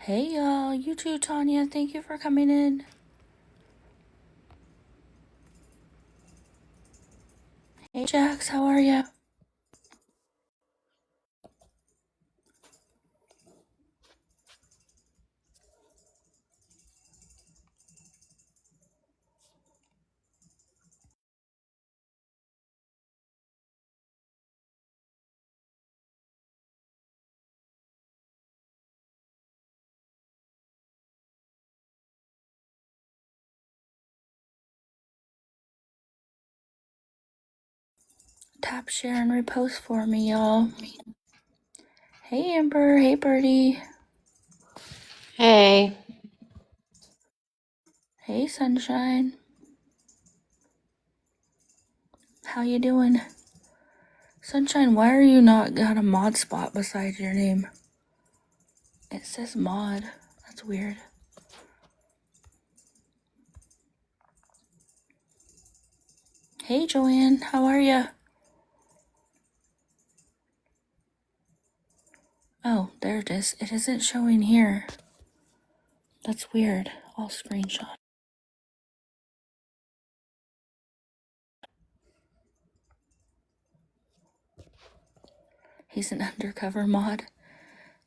Hey y'all, you too, Tanya. Thank you for coming in. Hey Jax, how are ya? Tap, share, and repost for me, y'all. Hey Amber, hey Birdie. Hey. Hey Sunshine. How you doing? Sunshine, why are you not got a mod spot beside your name? It says mod. That's weird. Hey Joanne, how are ya? Oh, there it is. It isn't showing here. That's weird. I'll screenshot. He's an undercover mod.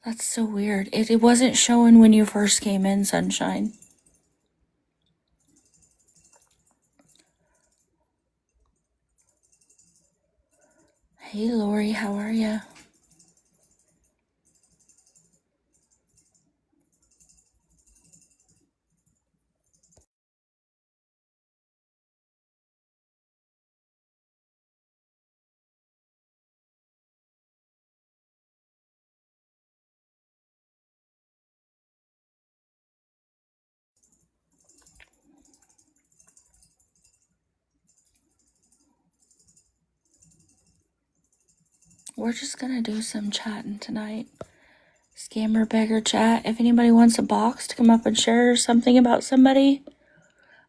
That's so weird. It wasn't showing when you first came in, Sunshine. Hey Lori, how are ya? We're just gonna do some chatting tonight. Scammer beggar chat. If anybody wants a box to come up and share something about somebody,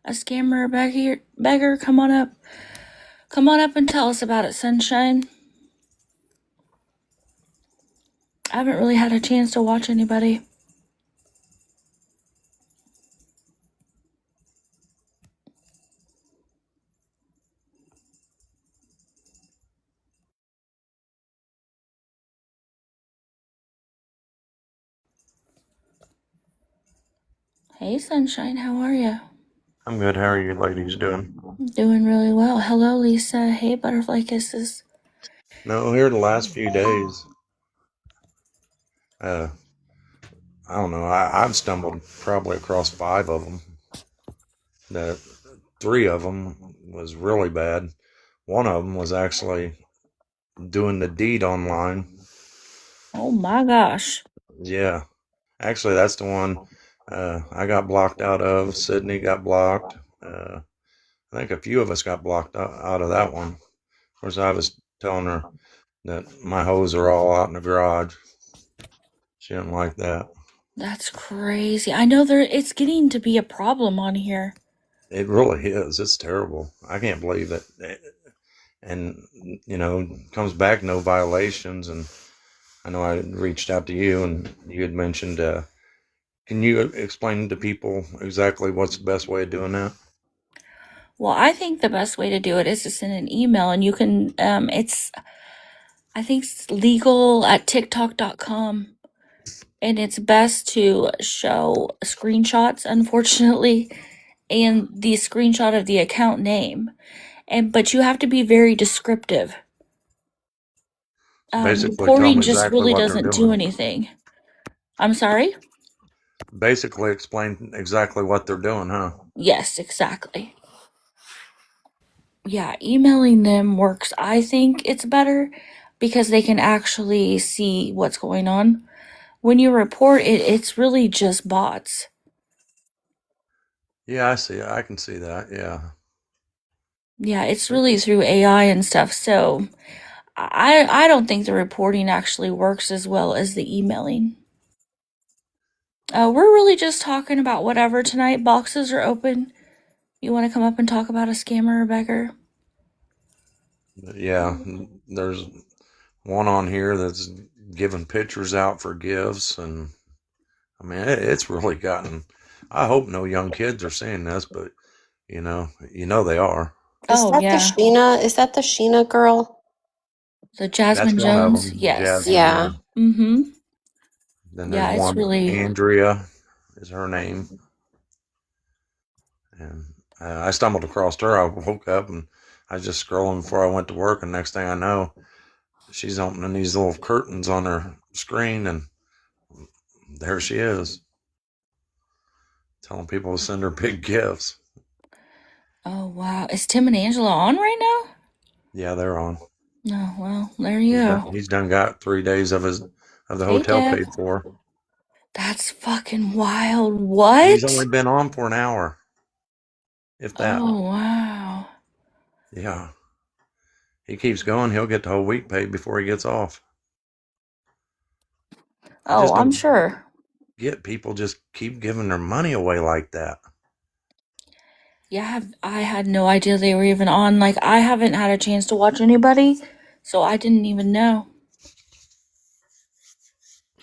a scammer or beggar, come on up. Come on up and tell us about it, Sunshine. I haven't really had a chance to watch anybody. Hey Sunshine, how are ya? I'm good. How are you ladies doing? Doing really well. Hello Lisa. Hey Butterfly Kisses. No, here the last few days, I don't know. I've stumbled probably across 5 of them. That 3 of them was really bad. One of them was actually doing the deed online. Oh my gosh. Yeah, actually, that's the one I got blocked out of. Sydney got blocked. I think a few of us got blocked out of that one. Of course, I was telling her that my hoes are all out in the garage. She didn't like that. That's crazy. I know it's getting to be a problem on here. It really is. It's terrible. I can't believe it. And, comes back no violations. And I know I reached out to you and you had mentioned, can you explain to people exactly what's the best way of doing that? Well, I think the best way to do it is to send an email, and you can, I think it's legal at tiktok.com. And it's best to show screenshots, unfortunately, and the screenshot of the account name. But you have to be very descriptive. So basically, tell them Reporting just exactly really what they're doesn't do doing. anything. I'm sorry? Basically, explain exactly what they're doing, huh? Yes, exactly. Yeah, emailing them works. I think it's better because they can actually see what's going on. When you report it, it's really just bots. Yeah, I see. I can see that. Yeah. Yeah, it's really through AI and stuff. So I don't think the reporting actually works as well as the emailing. We're really just talking about whatever tonight. Boxes are open. You want to come up and talk about a scammer or beggar? But yeah, there's one on here that's giving pictures out for gifts, and I mean, it's really gotten. I hope no young kids are seeing this, but they are. Is Oh, that the yeah. Sheena? Is that the Sheena girl? The That's Jasmine one of Jones. them, Yes. Jasmine. Yeah. Yeah. Mm-hmm. Then there's Yeah, it's one, really. Andrea, is her name, and I stumbled across her. I woke up and I was just scrolling before I went to work, and next thing I know, she's opening these little curtains on her screen, and there she is, telling people to send her big gifts. Oh, wow. Is Tim and Angela on right now? Yeah, they're on. No, well, there you go. He's done got 3 days of the Hey, hotel Deb. paid for. That's fucking wild. And he's only What? been on for an hour, if that. Oh, wow. Yeah. He keeps going, he'll get the whole week paid before he gets off. I Oh, just I'm don't sure. get people just keep giving their money away like that. Yeah, I had no idea they were even on. Like, I haven't had a chance to watch anybody, so I didn't even know.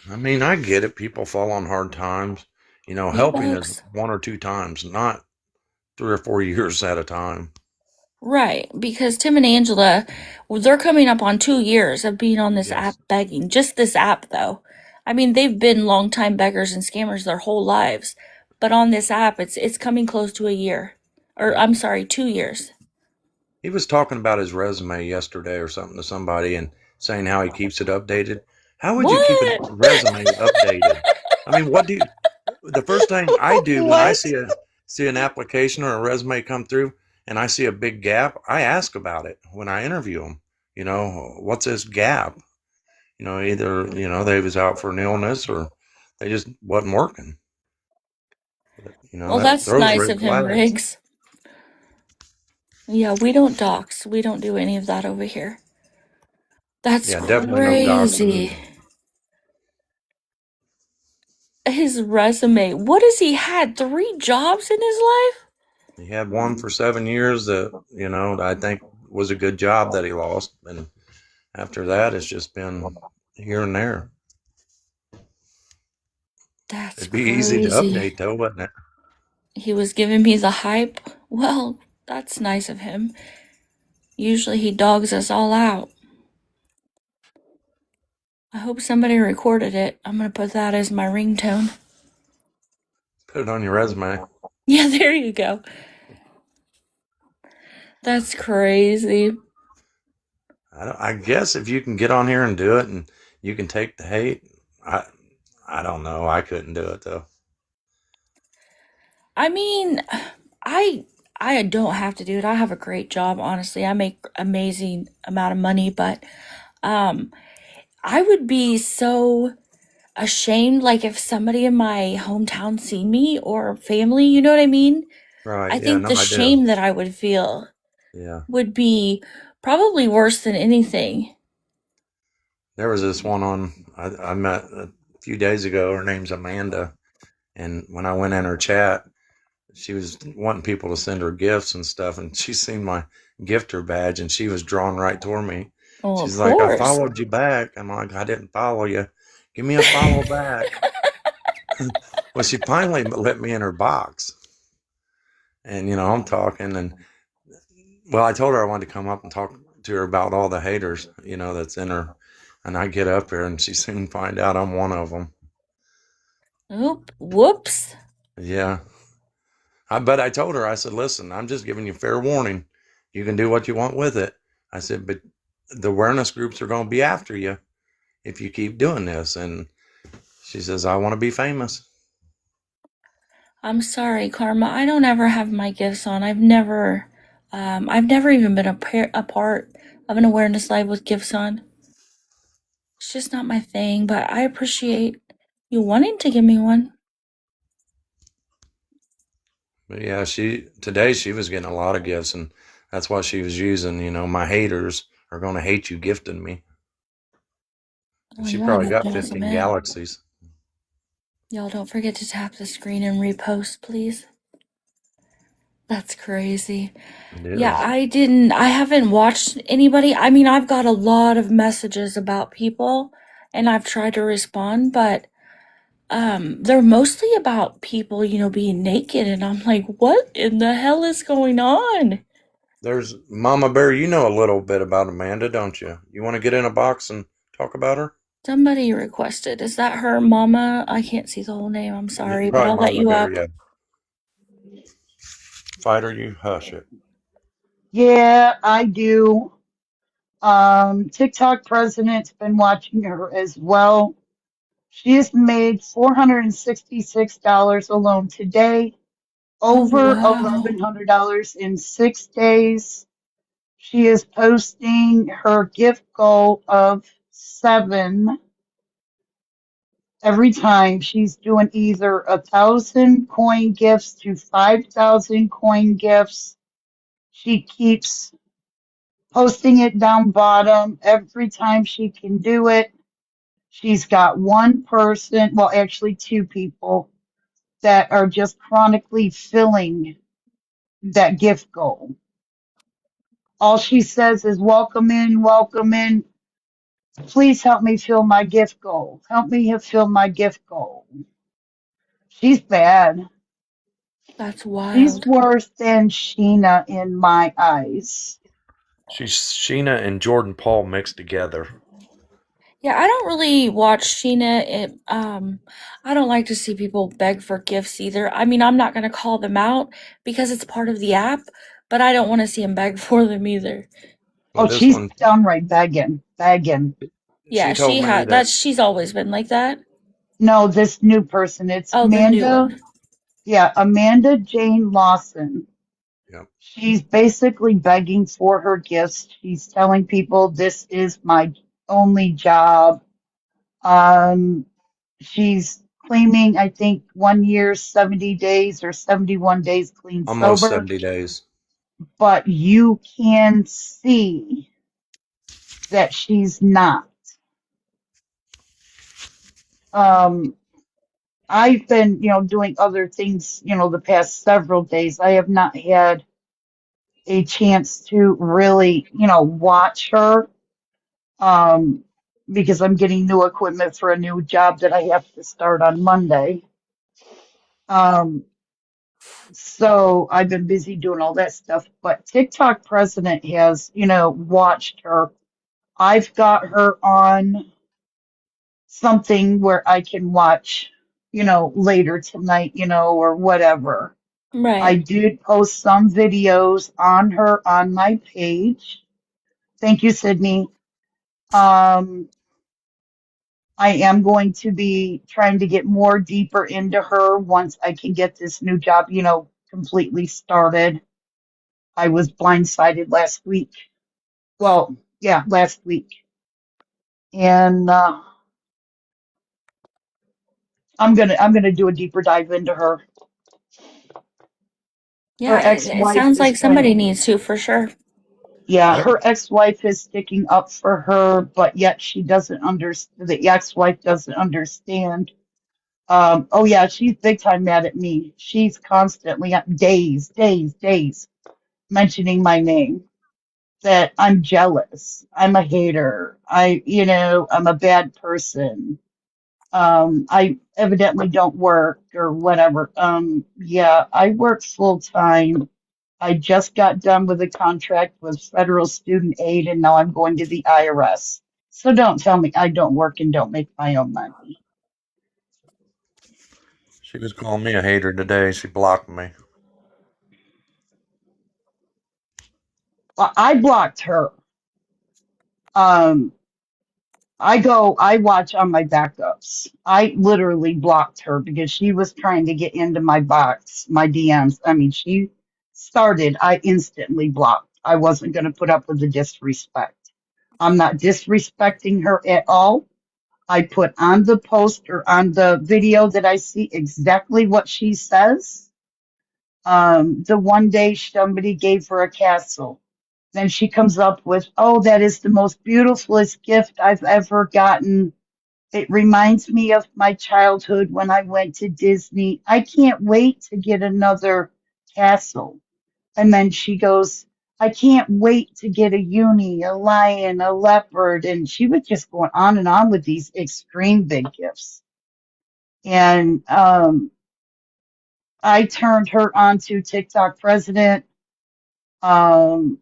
I mean, I get it. People fall on hard times. Hey, Helping is Bugs. 1 or 2 times, not 3 or 4 years at a time. Right, because Tim and Angela, well, they're coming up on 2 years of being on this app Yes. begging. Just this app, though. I mean, they've been longtime beggars and scammers their whole lives, but on this app, it's coming close to a year, or I'm sorry, 2 years. He was talking about his resume yesterday or something to somebody and saying how he keeps it updated. How would you keep a What? resume updated? I mean, the first thing I do when I What? see an application or a resume come through and I see a big gap, I ask about it when I interview them. What's this gap? Either, they was out for an illness or they just wasn't working. Well, That that's throws nice red of him, flags. Riggs. Yeah, we don't dox. We don't do any of that over here. That's Yeah, definitely no doxing. crazy. His resume. What has he had? 3 jobs in his life? He had one for 7 years that, I think was a good job that he lost. And after that, it's just been here and there. That's It'd be easy to crazy. update, though, wouldn't it? He was giving me the hype. Well, that's nice of him. Usually he dogs us all out. I hope somebody recorded it. I'm gonna put that as my ringtone. Put it on your resume. Yeah, there you go. That's crazy. I guess if you can get on here and do it and you can take the hate, I don't know. I couldn't do it, though. I mean, I don't have to do it. I have a great job, honestly. I make amazing amount of money, but I would be so ashamed, like if somebody in my hometown seen me or family, you know what I mean? Right. I Yeah, think no, the I do. shame that I would feel Yeah. would be probably worse than anything. There was this one I met a few days ago. Her name's Amanda. And when I went in her chat, she was wanting people to send her gifts and stuff. And she seen my gifter badge and she was drawn right toward me. Well, She's of like, I course. followed you back. I'm like, I didn't follow you. Give me a follow back. Well, she finally let me in her box. And, I'm talking. And, well, I told her I wanted to come up and talk to her about all the haters, that's in her. And I get up there and she soon find out I'm one of them. Oop, whoops. Yeah. But I told her, I said, listen, I'm just giving you fair warning. You can do what you want with it. I said, but the awareness groups are going to be after you if you keep doing this. And she says, I want to be famous. I'm sorry, Karma. I don't ever have my gifts on. I've never even been a part of an awareness live with gifts on. It's just not my thing, but I appreciate you wanting to give me one. But yeah, today she was getting a lot of gifts, and that's what she was using. My haters are going to hate you gifting me. And Oh, she yeah, probably that got does 15 it. galaxies. Y'all don't forget to tap the screen and repost, please. That's crazy. It is. Yeah, I haven't watched anybody. I mean, I've got a lot of messages about people and I've tried to respond, but they're mostly about people, being naked, and I'm like, what in the hell is going on? There's Mama Bear. You know a little bit about Amanda, don't you? You want to get in a box and talk about her? Somebody requested. Is that her, Mama? I can't see the whole name. I'm sorry, but Probably I'll let Mama you Bear. up. Yeah. Fighter, you hush it. Yeah, I do. TikTok president's been watching her as well. She has made $466 alone today, Oh, over wow. $1,100 in 6 days. She is posting her gift goal of 7 every time. She's doing either 1,000 coin gifts to 5,000 coin gifts. She keeps posting it down bottom every time she can do it. She's got one person, well, actually two people that are just chronically filling that gift goal. All she says is, welcome in, welcome in. Please help me fill my gift goal. Help me fill my gift goal. She's bad. That's She's wild. worse than Sheena in my eyes. She's Sheena and Jordan Paul mixed together. Yeah, I don't really watch Sheena. I don't like to see people beg for gifts either. I mean, I'm not going to call them out because it's part of the app, but I don't want to see them beg for them either. Well, Oh, this she's one, downright begging, begging. she Yeah, told me that. she's always been like that. No, this new person, it's Oh, the new Amanda. one. Yeah, Amanda Jane Lawson. Yep. She's basically begging for her gifts. She's telling people this is my only job. Um, she's claiming, I think, 1 year, 70 days or 71 days clean Almost sober. 70 days. But you can see that she's not. Um, I've been, doing other things, the past several days. I have not had a chance to really, watch her, um, because I'm getting new equipment for a new job that I have to start on Monday. Um, so I've been busy doing all that stuff. But TikTok president has, watched her. I've got her on something where I can watch, later tonight, or whatever. I Right. did post some videos on her on my page. Thank you, Sydney. Um, I am going to be trying to get more deeper into her once I can get this new job, completely started. I was blindsided last week. Well, yeah, last week. And I'm gonna do a deeper dive into her. Her Yeah, it ex-wife sounds has like somebody been, needs to for sure. yeah, Yep. her ex-wife is sticking up for her, but yet she doesn't understand. The ex-wife doesn't understand. Oh yeah, she's big time mad at me. She's constantly days mentioning my name. That I'm jealous. I'm a hater. I'm a bad person. I evidently don't work or whatever. Yeah, I work full time. I just got done with a contract with federal student aid and now I'm going to the IRS. So don't tell me I don't work and don't make my own money. She was calling me a hater today. She blocked me. Well, I blocked her. Um, I watch on my backups. I literally blocked her because she was trying to get into my box, my DMs. I mean, she started, I instantly blocked. I wasn't going to put up with the disrespect. I'm not disrespecting her at all. I put on the post or on the video that I see exactly what she says. The one day somebody gave her a castle. Then she comes up with, oh, that is the most beautifulest gift I've ever gotten. It reminds me of my childhood when I went to Disney. I can't wait to get another castle. And then she goes, I can't wait to get a uni, a lion, a leopard. And she was just going on and on with these extreme big gifts. And I turned her on to TikTok president. Um,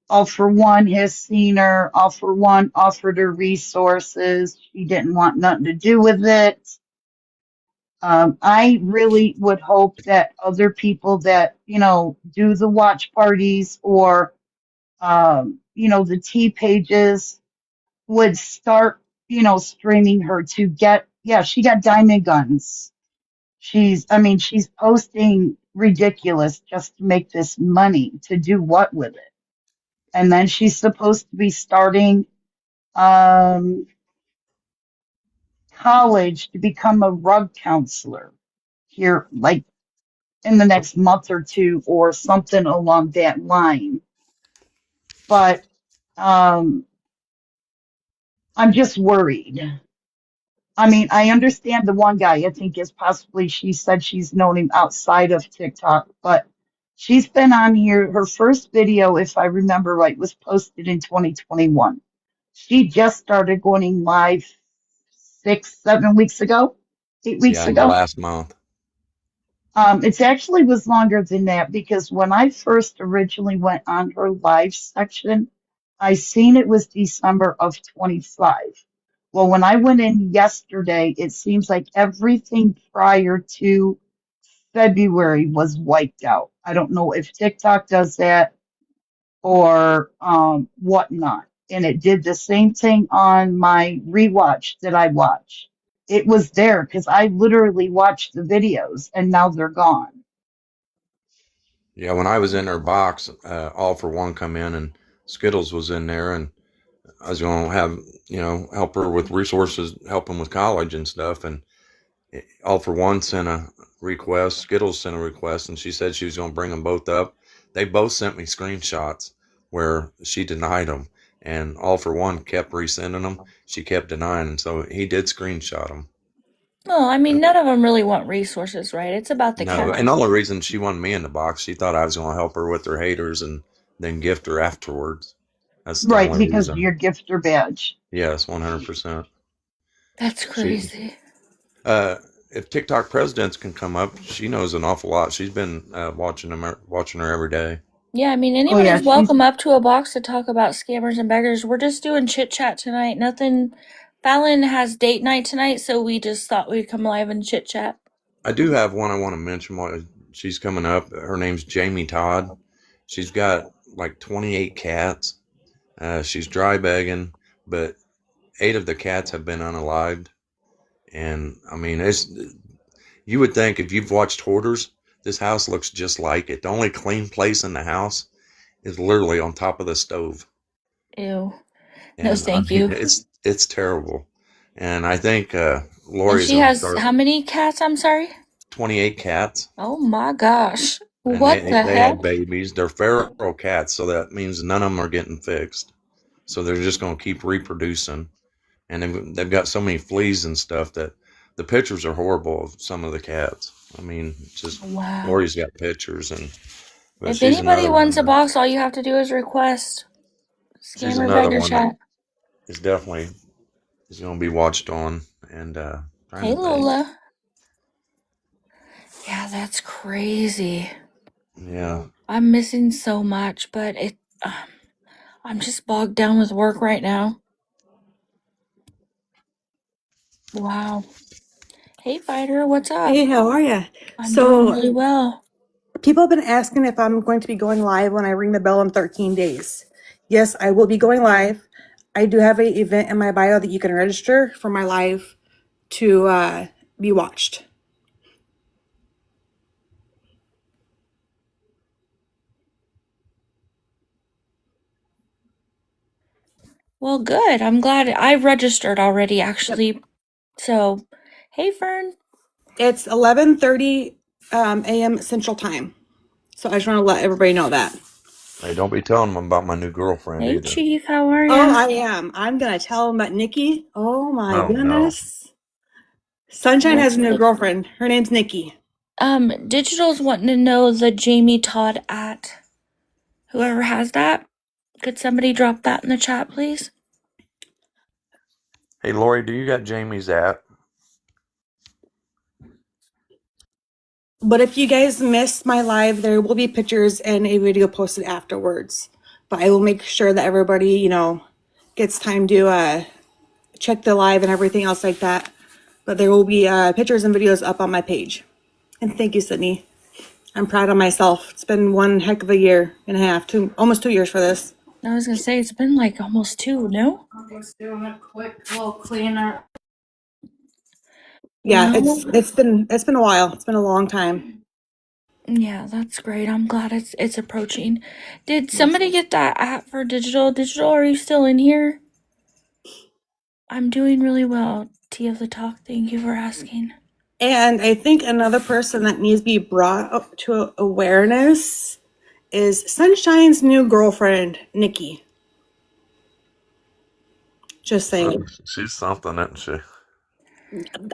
All for One has seen her. All for One offered her resources. She didn't want nothing to do with it. I really would hope that other people that, do the watch parties or, the tea pages would start, streaming her to get, yeah, she got diamond guns. She's posting ridiculous just to make this money. To do what with it? And then she's supposed to be starting um, college to become a rug counselor here, like in the next month or two, or something along that line. But um, I'm just worried. I understand the one guy, I think is possibly, she said she's known him outside of TikTok, but she's been on here. Her first video, if I remember right, was posted in 2021. She just started going live 6, 7 weeks ago, 8 weeks Yeah, in the ago. last month. It's actually was longer than that because when I first originally went on her live section, I seen it was December of 25. Well, when I went in yesterday, it seems like everything prior to February was wiped out. I don't know if TikTok does that or whatnot. And it did the same thing on my rewatch that I watch. It was there because I literally watched the videos and now they're gone. Yeah, when I was in her box, All for One come in and Skittles was in there, and I was going to have, help her with resources, help him with college and stuff. And All for One sent a request, Skittles sent a request, and she said she was going to bring them both up. They both sent me screenshots where she denied them, and All for One kept resending them. She kept denying them, so he did screenshot them. Well, I mean, none of them really want resources, right? It's about the No, cash. and the only reason she wanted me in the box, she thought I was going to help her with her haters and then gift her afterwards. That's the Right, only because of reason. your gifter badge. Yes, 100%. That's She, crazy. if TikTok presidents can come up, she knows an awful lot. She's been watching her every day. Yeah, I mean, Oh yeah, anybody's welcome up to a box to talk about scammers and beggars. We're just doing chit chat tonight. Nothing. Fallon has date night tonight, so we just thought we'd come live and chit chat. I do have one I want to mention while she's coming up. Her name's Jamie Todd. She's got like 28 cats. She's dry begging, but 8 of the cats have been unalived. And I mean, you would think if you've watched Hoarders, this house looks just like it. The only clean place in the house is literally on top of the stove. Ew. And No, I thank mean, you. it's terrible. And I think And Lori's she going to has start how many cats? I'm sorry. 28 cats. Oh my gosh. And What the they have heck? babies. They're feral cats, so that means none of them are getting fixed. So they're just going to keep reproducing. And they've got so many fleas and stuff that the pictures are horrible of some of the cats. I mean, just Wow. Lori's got pictures, but If she's anybody another wants a one. box, all you have to do is request. She's Scammer another beggar one chat. that is definitely is going to be watched on. And trying Hey to think. Lola. Yeah, that's crazy. Yeah, I'm missing so much, but I'm just bogged down with work right now. Wow. Hey Fighter, what's up? Hey, how are you? I'm doing really So, well. people have been asking if I'm going to be going live when I ring the bell in 13 days. Yes, I will be going live. I do have an event in my bio that you can register for my live to be watched. Well, good. I'm glad I registered already, actually. So, hey Fern. It's 11:30 a.m. Central Time. So I just want to let everybody know that. hey, don't be telling them about my new girlfriend Hey either. Chief, how are Oh, ya? I am. I'm going to tell them about Nikki. Oh my Oh no, goodness. Sunshine has a new What? girlfriend. Her name's Nikki. Digital's wanting to know the Jamie Todd at. Whoever has that, could somebody drop that in the chat, please? hey Lori, do you got Jamie's at? But if you guys missed my live, there will be pictures and a video posted afterwards. But I will make sure that everybody, gets time to check the live and everything else like that. But there will be pictures and videos up on my page. And thank you, Sydney. I'm proud of myself. It's been one heck of a year and a half, almost 2 years for this. I was gonna say it's been like almost 2, no? I'm just doing a quick little cleaner. Yeah, Well, it's been a while. It's been a long time. yeah, that's great. I'm glad it's approaching. Did somebody get that app for digital? Digital, are you still in here? I'm doing really well. Tea of the Talk, thank you for asking. And I think another person that needs to be brought up to awareness is Sunshine's new girlfriend, Nikki. Just saying. She's something, isn't she?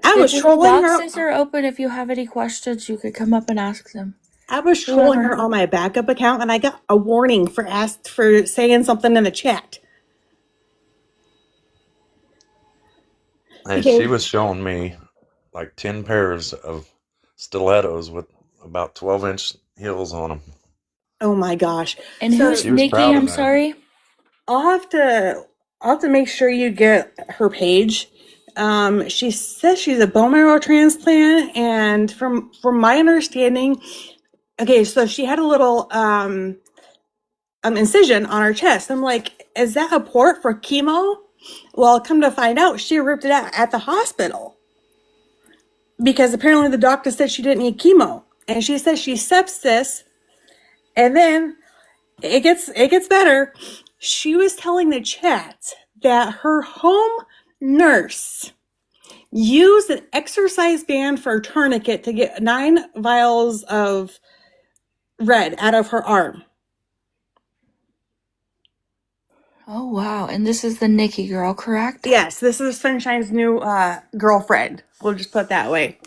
I was The trolling her. boxes are open. If you have any questions, you could come up and ask them. I was trolling her Whoever. on my backup account, and I got a warning for saying something in the chat. Hey, Okay. she was showing me like 10 pairs of stilettos with about 12-inch heels on them. Oh my gosh! And So who's She was Nikki? proud of I'm that. sorry. I'll have to make sure you get her page. She says she's a bone marrow transplant, and from my understanding, okay, so she had a little incision on her chest. I'm like, is that a port for chemo? Well, come to find out, she ripped it out at the hospital because apparently the doctor said she didn't need chemo, and she says she's sepsis. And then it gets better. She was telling the chat that her home nurse used an exercise band for a tourniquet to get 9 vials of red out of her arm. Oh wow! And this is the Nikki girl, correct? Yes, this is Sunshine's new girlfriend. We'll just put it that way.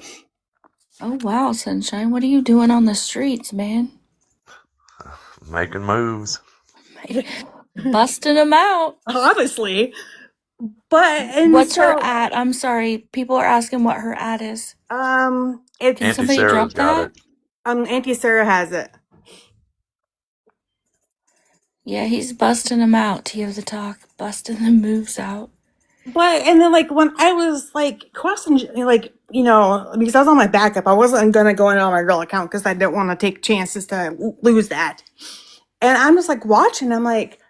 Oh wow, Sunshine, what are you doing on the streets, man? Making moves. Busting them out. Honestly. But and What's her so, at? I'm sorry. People are asking what her at is. it's Auntie Somebody Sarah's drop got that? it. Auntie Sarah has it. Yeah, he's busting them out. Tea of the Talk, busting the moves out. But and then like when I was like crossing, like because I was on my backup, I wasn't gonna go in on my real account because I didn't want to take chances to lose that. And I'm just like watching. I'm like,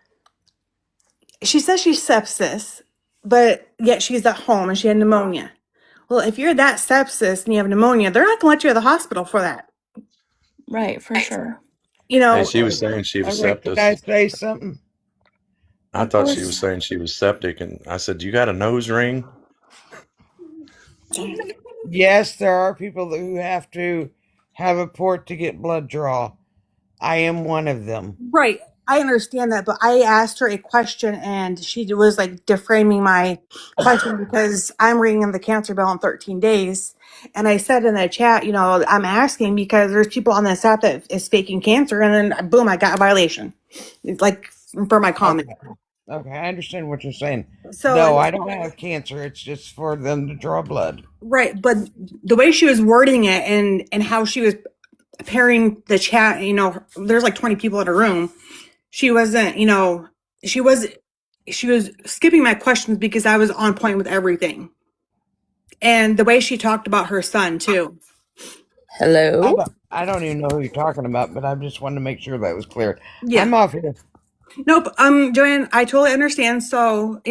she says she's sepsis, but yet she's at home and she had pneumonia. Well, if you're that sepsis and you have pneumonia, they're not gonna let you out of the hospital for that. Right, for sure. Hey, she was saying she All was right, can I septic. say something? I Of thought she was course. saying she was septic, and I said, "You got a nose ring?" Yes, there are people who have to have a port to get blood draw. I am one of them. Right. I understand that, but I asked her a question and she was like deframing my question because I'm ringing the cancer bell in 13 days. And I said in the chat, I'm asking because there's people on this app that is faking cancer. And then boom, I got a violation. It's like for my comment. Okay, I understand what you're saying. So, No, I don't have cancer. It's just for them to draw blood. right. But the way she was wording it and how she was pairing the chat, there's like 20 people in a room. She wasn't, she was skipping my questions because I was on point with everything. And the way she talked about her son too. Hello? I don't even know who you're talking about, but I just wanted to make sure that was clear. Yeah. I'm off here. Nope. Joanne, I totally understand. So,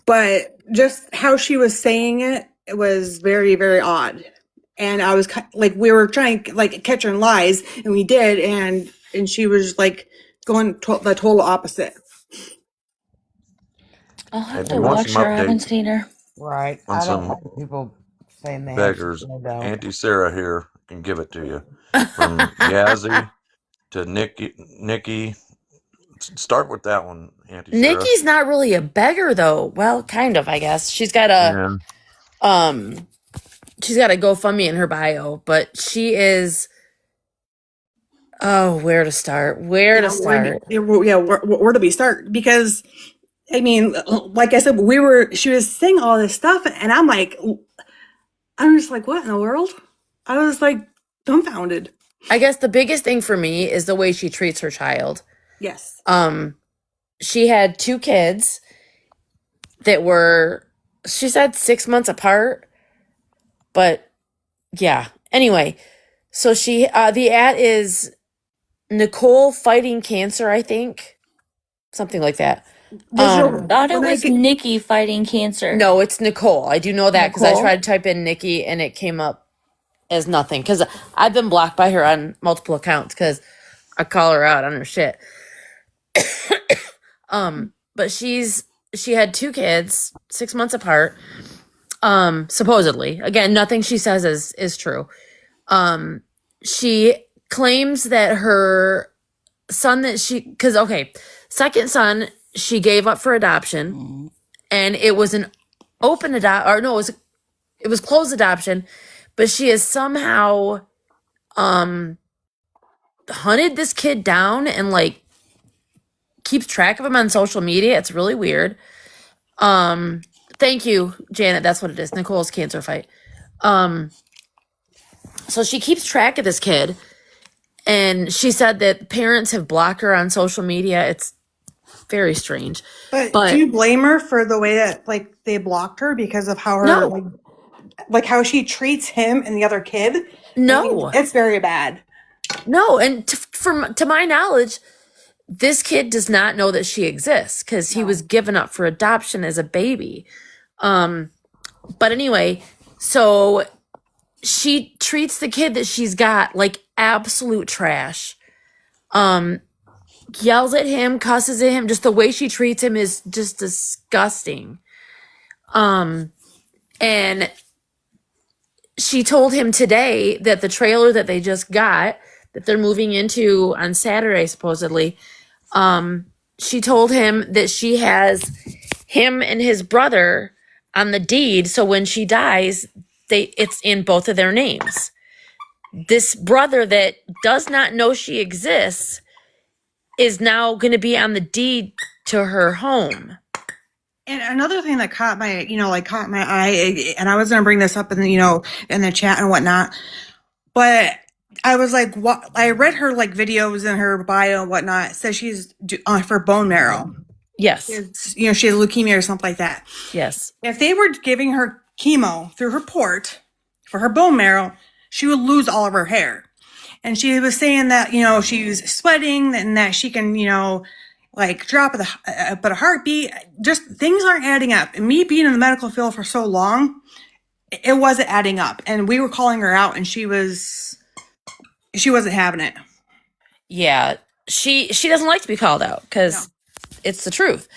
but just how she was saying it was very, very odd. And I was like, we were trying like catch her in lies, and we did, and she was like going the total opposite. I'll have If to you want watch some her. I haven't updates seen her. Right. on I don't some like people saying they beggars, have something they don't. Auntie Sarah here can give it to you. From Yazzie to Nikki. Start with that one, Auntie Sarah. Nikki's not really a beggar though. Well, kind of, I guess. She's got a Yeah. she's got a GoFundMe in her bio, but she is where to start? Where to start? Where do we start? Because I mean, like I said, she was saying all this stuff, and I'm just like, what in the world? I was like dumbfounded. I guess the biggest thing for me is the way she treats her child. Yes. She had 2 kids that were, she said 6 months apart, but yeah. Anyway, so she, the ad is Nicole fighting cancer, I think. Something like that. Thought it was Nikki fighting cancer. No, it's Nicole. I do know that because I Nicole? tried to type in Nikki and it came up as nothing. Because I've been blocked by her on multiple accounts because I call her out on her shit. But she had 2 kids, 6 months apart. Supposedly. Again, nothing she says is true. She claims that her son second son she gave up for adoption, and it was an open it was closed adoption, but she has somehow hunted this kid down and like keeps track of him on social media. It's really weird. Thank you, Janet. That's what it is. Nicole's cancer fight. So she keeps track of this kid, and she said that parents have blocked her on social media. It's very strange. But But- do you blame her for the way that like they blocked her because of how her No. like how she treats him and the other kid? No. It's very bad. No, and to my knowledge, this kid does not know that she exists because he was given up for adoption as a baby. But anyway, so she treats the kid that she's got like absolute trash. Yells at him, cusses at him. Just the way she treats him is just disgusting. And she told him today that the trailer that they just got, that they're moving into on Saturday, supposedly, she told him that she has him and his brother on the deed. So when she dies, it's in both of their names. This brother that does not know she exists is now going to be on the deed to her home. And another thing that caught my eye, and I was going to bring this up in the chat and whatnot, but I was like, what? I read her like videos in her bio and whatnot. It says she's for bone marrow. Yes. She has leukemia or something like that. Yes. If they were giving her chemo through her port for her bone marrow, she would lose all of her hair. And she was saying that, she's sweating and that she can, like drop but a heartbeat, just things aren't adding up. And me being in the medical field for so long, it wasn't adding up. And we were calling her out and she wasn't having it. Yeah. She doesn't like to be called out because it's the truth.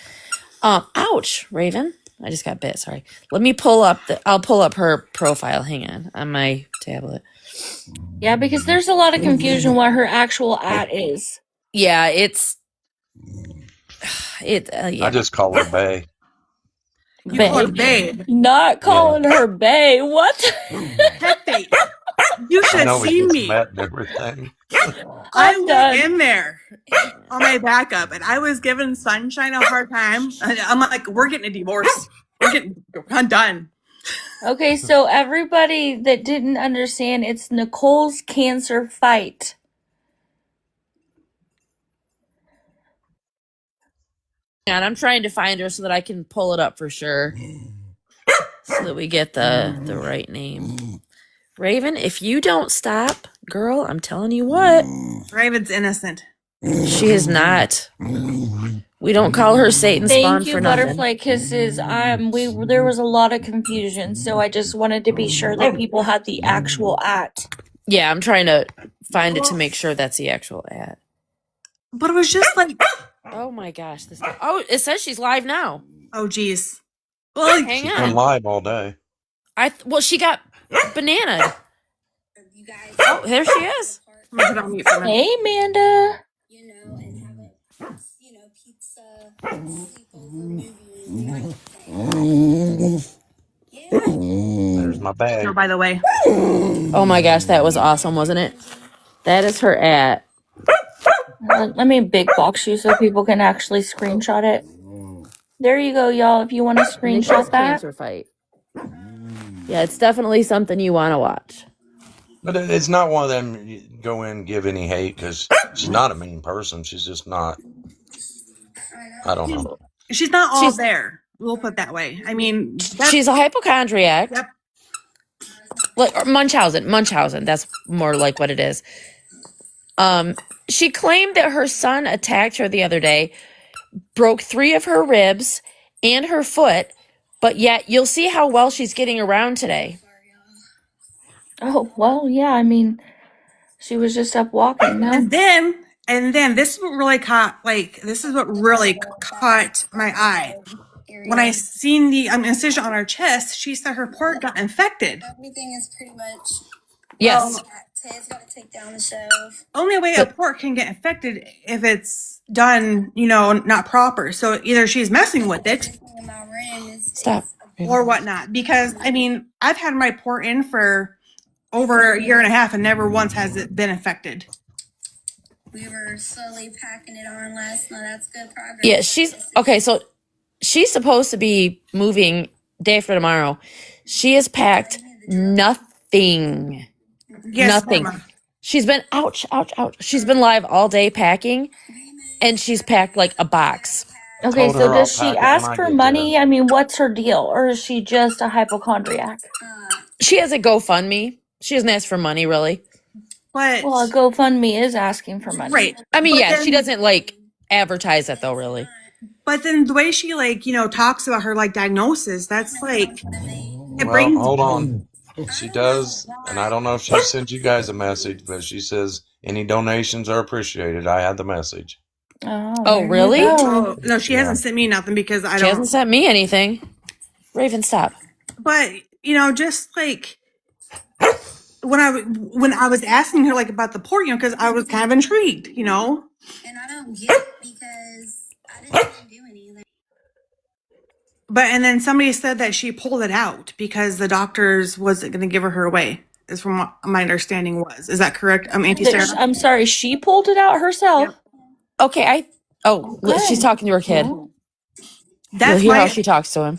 Ouch, Raven. I just got bit. Sorry. Let me I'll pull up her profile. Hang on my tablet. Yeah, because there's a lot of confusion what her actual is. Yeah, yeah. I just call her Bay. You call her babe. Not calling her Bay. What? Heck, babe. You should I have know we seen just me. met and everything. I I'm went done. in there on my backup and I was giving Sunshine a hard time. And I'm like, we're getting a divorce. I'm done. Okay, so everybody that didn't understand, it's Nicole's cancer fight. And I'm trying to find her so that I can pull it up for sure. So that we get the right name. Raven, if you don't stop, girl, I'm telling you what. Raven's innocent. She is not. We don't call her Satan spawn Thank you, for nothing. Butterfly Kisses. There was a lot of confusion, so I just wanted to be sure that people had the actual Yeah, I'm trying to find it to make sure that's the actual ad. But it was just like, Oh my gosh. Oh, it says she's live now. oh geez. Well, Hang She's been on. live all day. She got banana. Oh, there she is. I'm gonna put it on mute for a minute. Hey, Amanda. And have a, pizza, sleepover movie. There's my bag. Oh, by the way. Oh my gosh, that was awesome, wasn't it? That is her at. Let me big box you so people can actually screenshot it. There you go, y'all. If you want to screenshot that. Cancer fight. Yeah, it's definitely something you want to watch. But it's not one of them you go in and give any hate because she's not a mean person. She's just not. I don't know. She's not all She's there. We'll put it that way. I mean, that's, she's a hypochondriac. yep. Like or Munchausen. That's more like what it is. She claimed that her son attacked her the other day, broke 3 of her ribs and her foot, but yet you'll see how well she's getting around today. Oh, well, yeah, I mean, she was just up walking, no? And then this is what really caught my eye. When I seen the incision on her chest, she said her port got infected. Everything is pretty much. Yes. Well, Ted's got to take down the shelf. only way a port can get infected if it's done, not proper. So either she's messing with it Everything in my room is. Stop. or whatnot. Because I mean, I've had my port in for over a year and a half, and never once has it been infected. We were slowly packing it on last night. That's good progress. Yeah, so she's supposed to be moving day after tomorrow. She has packed nothing. Yes, Nothing. Mama. She's been ouch. She's been live all day packing, and she's packed like a box. Okay, Told so her does I'll she pack it when ask I for get money? I mean, what's her deal? Or is she just a hypochondriac? She has a GoFundMe. She doesn't ask for money, really. But Well, a GoFundMe is asking for money. right. I mean, But yeah, then- she doesn't like advertise that though, really. But then the way she talks about her diagnosis, that's it Well, brings. hold on. She does, and I don't know if she sent you guys a message, but she says any donations are appreciated. I had the message. Oh, there you really? go. Oh, no, she hasn't sent me nothing because I She don't. hasn't sent me anything. Raven, stop. But just when I was asking her about the port, because I was kind of intrigued, And I don't get it because I didn't even do anything. But and then somebody said that she pulled it out because the doctors wasn't going to give her away. Is from what my understanding was. Is that correct? Auntie Sarah. I'm sorry, she pulled it out herself. Yep. Okay, she's talking to her kid. You'll That's hear how why. she talks to him.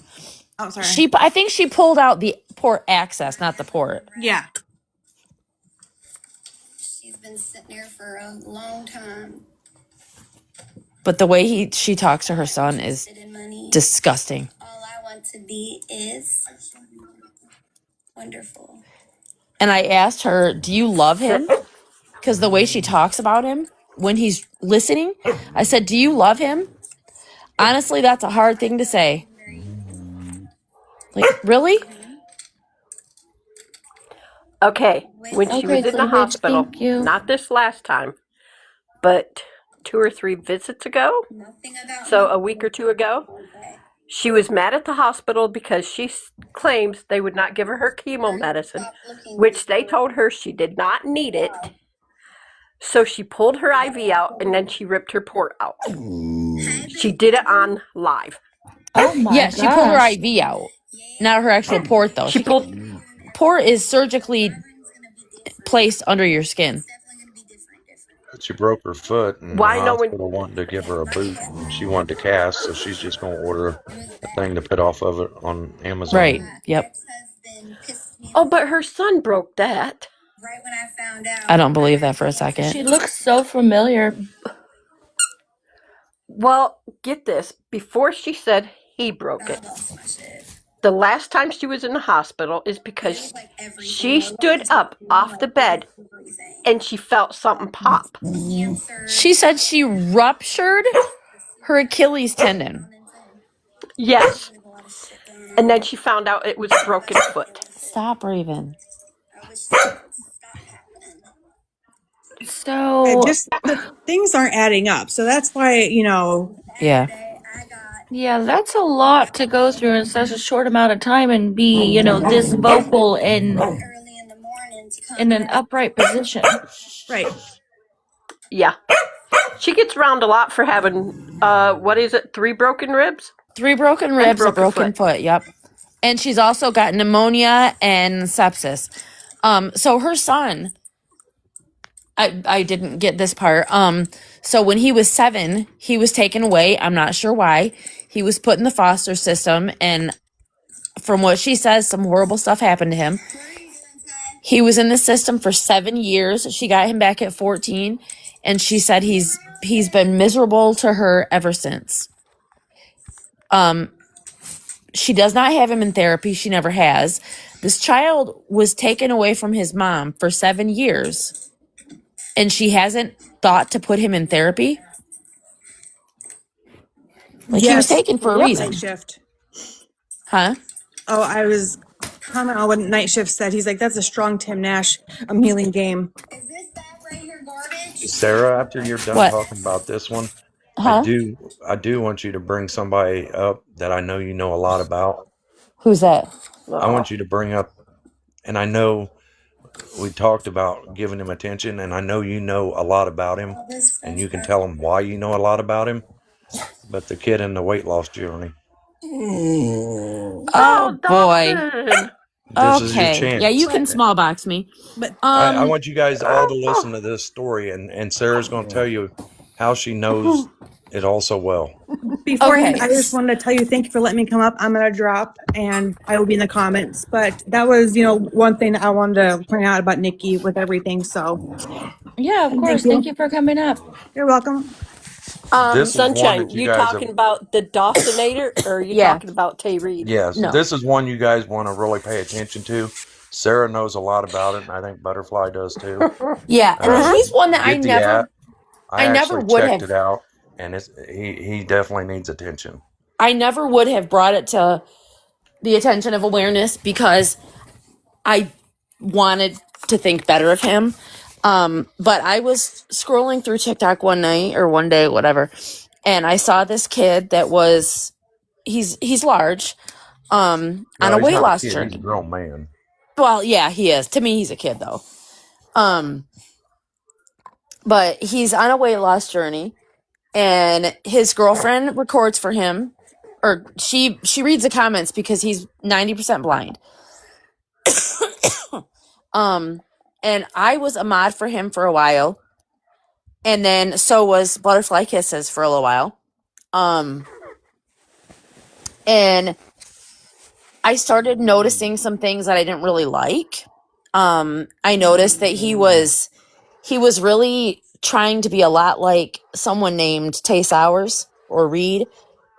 Oh, sorry. I think she pulled out the port access, not the port. Yeah. She's been sitting there for a long time. But the way she talks to her son is Interested in money. disgusting. All I want to be is wonderful. And I asked her, "Do you love him?" Because the way she talks about him when he's listening, I said, "Do you love him?" Honestly, that's a hard thing to say. Like, really? Okay, when she Okay, was in the Cleavage, hospital, thank you. not this last time, but 2 or 3 visits ago, Nothing about so me. a week or 2 ago, she was mad at the hospital because she claims they would not give her chemo medicine, Stop looking which they told her she did not need it. So she pulled her IV out and then she ripped her port out. She did it on live. Oh my Yeah, she pulled her gosh. IV out. Not her actual port, though. She pulled. Port is surgically placed under your skin. She broke her foot, and Why the no one- hospital wanted to give her a boot. And she wanted to cast, so she's just going to order a thing to put off of it on Amazon. Right. Yep. Ex-husband pissed me Oh, off but her son broke that. right when I found out. I don't believe that for a second. She looks so familiar. Well, get this. Before she said he broke I it, lost my shit. the last time she was in the hospital is It because was like everything. she stood up off the bed Everything. and she felt something pop. Cancer. She said she ruptured her Achilles tendon. Yes. A lot of shit going on. And then she found out it was a broken foot. Stop, Raven. I wish that would stop happening. So, Just the things aren't adding up. So that's why Yeah. Today I got yeah, that's a lot to go through in such a short amount of time and be, this vocal and early in the morning to come in an back. upright position. right. Yeah. She gets around a lot for having, 3 broken ribs? 3 broken ribs, a broken broken foot. Yep. And she's also got pneumonia and sepsis. So her son, I didn't get this part. So when he was 7, he was taken away. I'm not sure why. He was put in the foster system, and from what she says, some horrible stuff happened to him. What are you doing, Ted? He was in the system for 7 years. She got him back at 14, and she said he's been miserable to her ever since. She does not have him in therapy. She never has. This child was taken away from his mom for 7 years, and she hasn't thought to put him in therapy. Like, he was Yes. taken for a Yep. reason. Night shift. Huh? Oh, I was commenting on what night shift said. He's like, that's a strong Tim Nash healing game. Is this bag right here garbage? Sarah, after you're done What? talking about this one, Huh? I do want you to bring somebody up that I know you know a lot about. Who's that? I want you to bring up, and I know we talked about giving him attention, and I know you know a lot about him, and you can tell him why you know a lot about him. But the kid in the weight loss journey. Oh, boy. Dawson. This is your Okay. chance. Yeah, you can small box me. But I want you guys all to listen to this story, and Sarah's going to tell you how she knows it all so well. beforehand, Okay. I just wanted to tell you, thank you for letting me come up. I'm going to drop and I will be in the comments. But that was, one thing that I wanted to point out about Nikki with everything. So Yeah, of Thank course. you. Thank you for coming up. you're welcome. This is one Sunshine, that you you guys talking have. about the Dawsonator, or are you Yeah. talking about Tay Reed? Yes, No. this is one you guys want to really pay attention to. Sarah knows a lot about it, and I think Butterfly does too. Yeah, and he's one that I Get the never app. I never actually would checked have- it out, and he definitely needs attention. I never would have brought it to the attention of awareness because I wanted to think better of him. But I was scrolling through TikTok one night or one day, whatever, and I saw this kid that was he's large, on No, a he's weight not loss kid, He's a journey. grown man. Well, yeah, he is. To me, he's a kid though. But he's on a weight loss journey, and his girlfriend records for him, or she reads the comments because he's 90% blind. And I was a mod for him for a while, and then so was Butterfly Kisses for a little while. And I started noticing some things that I didn't really like. I noticed that he was really trying to be a lot like someone named Tay Sowers or Reed,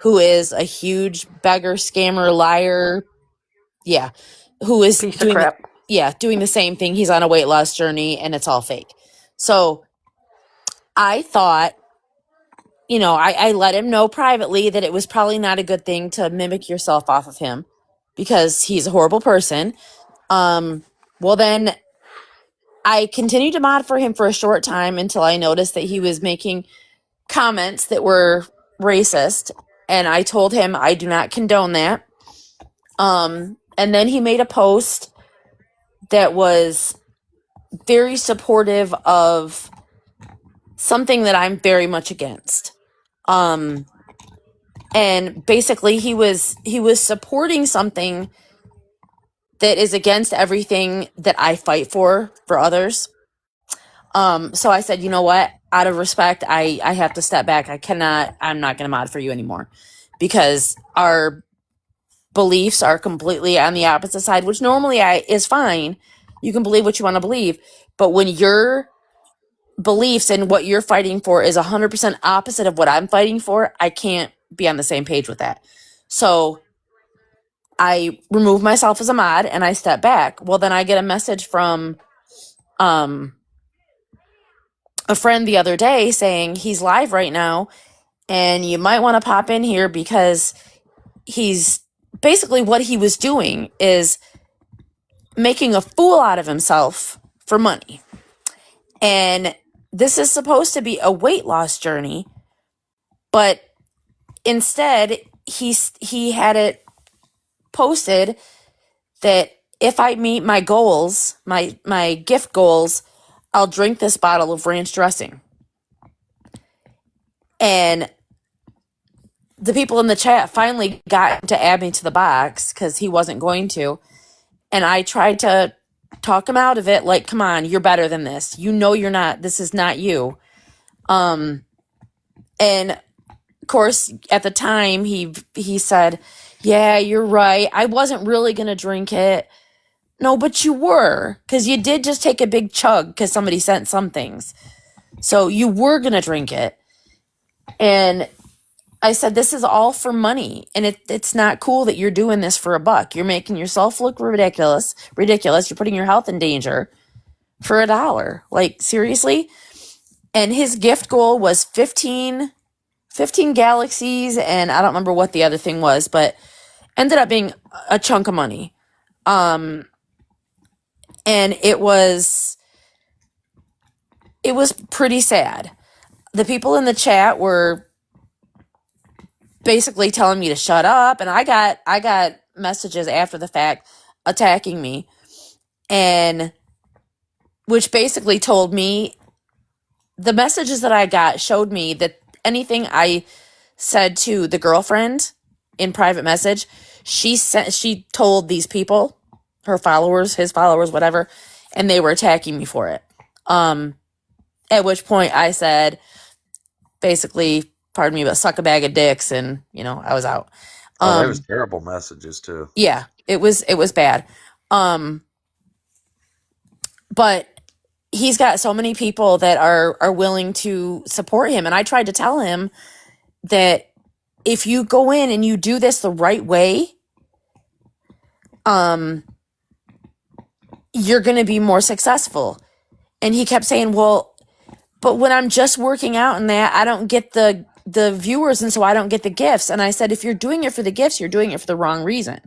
who is a huge beggar, scammer, liar. Yeah, who is Piece of doing crap. doing the same thing. He's on a weight loss journey, and it's all fake. So I thought, I let him know privately that it was probably not a good thing to mimic yourself off of him because he's a horrible person. Well, then I continued to mod for him for a short time until I noticed that he was making comments that were racist, and I told him I do not condone that. And then he made a post that was very supportive of something that I'm very much against. And basically he was supporting something that is against everything that I fight for others. So I said, you know what? Out of respect, I have to step back. I'm not going to mod for you anymore because our beliefs are completely on the opposite side, which normally is fine. You can believe what you want to believe. But when your beliefs and what you're fighting for is 100% opposite of what I'm fighting for, I can't be on the same page with that. So I remove myself as a mod and I step back. Well, then I get a message from a friend the other day saying he's live right now and you might want to pop in here because he's basically what he was doing is making a fool out of himself for money. And this is supposed to be a weight loss journey, but instead he had it posted that if I meet my goals, my gift goals, I'll drink this bottle of ranch dressing. And the people in the chat finally got to add me to the box because he wasn't going to. And I tried to talk him out of it. Like, come on, you're better than this. You're not. This is not you. And of course, at the time, he said, yeah, you're right. I wasn't really going to drink it. No, but you were, because you did just take a big chug because somebody sent some things. So you were going to drink it. And I said, this is all for money. And it's not cool that you're doing this for $1. You're making yourself look ridiculous. You're putting your health in danger for $1. Like, seriously? And his gift goal was 15 galaxies. And I don't remember what the other thing was, but ended up being a chunk of money. And it was pretty sad. The people in the chat were basically telling me to shut up, and I got messages after the fact attacking me, and which basically told me, the messages that I got showed me that anything I said to the girlfriend in private message, she told these people, her followers, his followers, whatever, and they were attacking me for it. At which point I said, basically, pardon me, but suck a bag of dicks, and I was out. Oh, there was terrible messages too. Yeah, it was bad. But he's got so many people that are willing to support him, and I tried to tell him that if you go in and you do this the right way, you're going to be more successful. And he kept saying, well, but when I'm just working out and that, I don't get the viewers, and so I don't get the gifts. And I said, if you're doing it for the gifts, you're doing it for the wrong reason.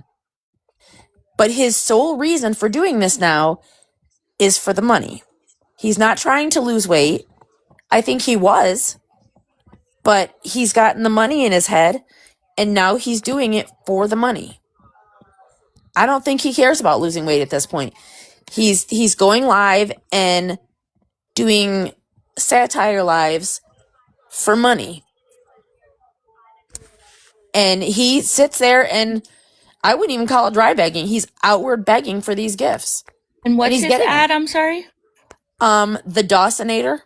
But his sole reason for doing this now is for the money. He's not trying to lose weight. I think he was, but he's gotten the money in his head, and now he's doing it for the money. I don't think he cares about losing weight at this point. He's going live and doing satire lives for money. And he sits there, and I wouldn't even call it dry begging. He's outward begging for these gifts. And what's he's his getting ad? I'm sorry. The Dawsonator.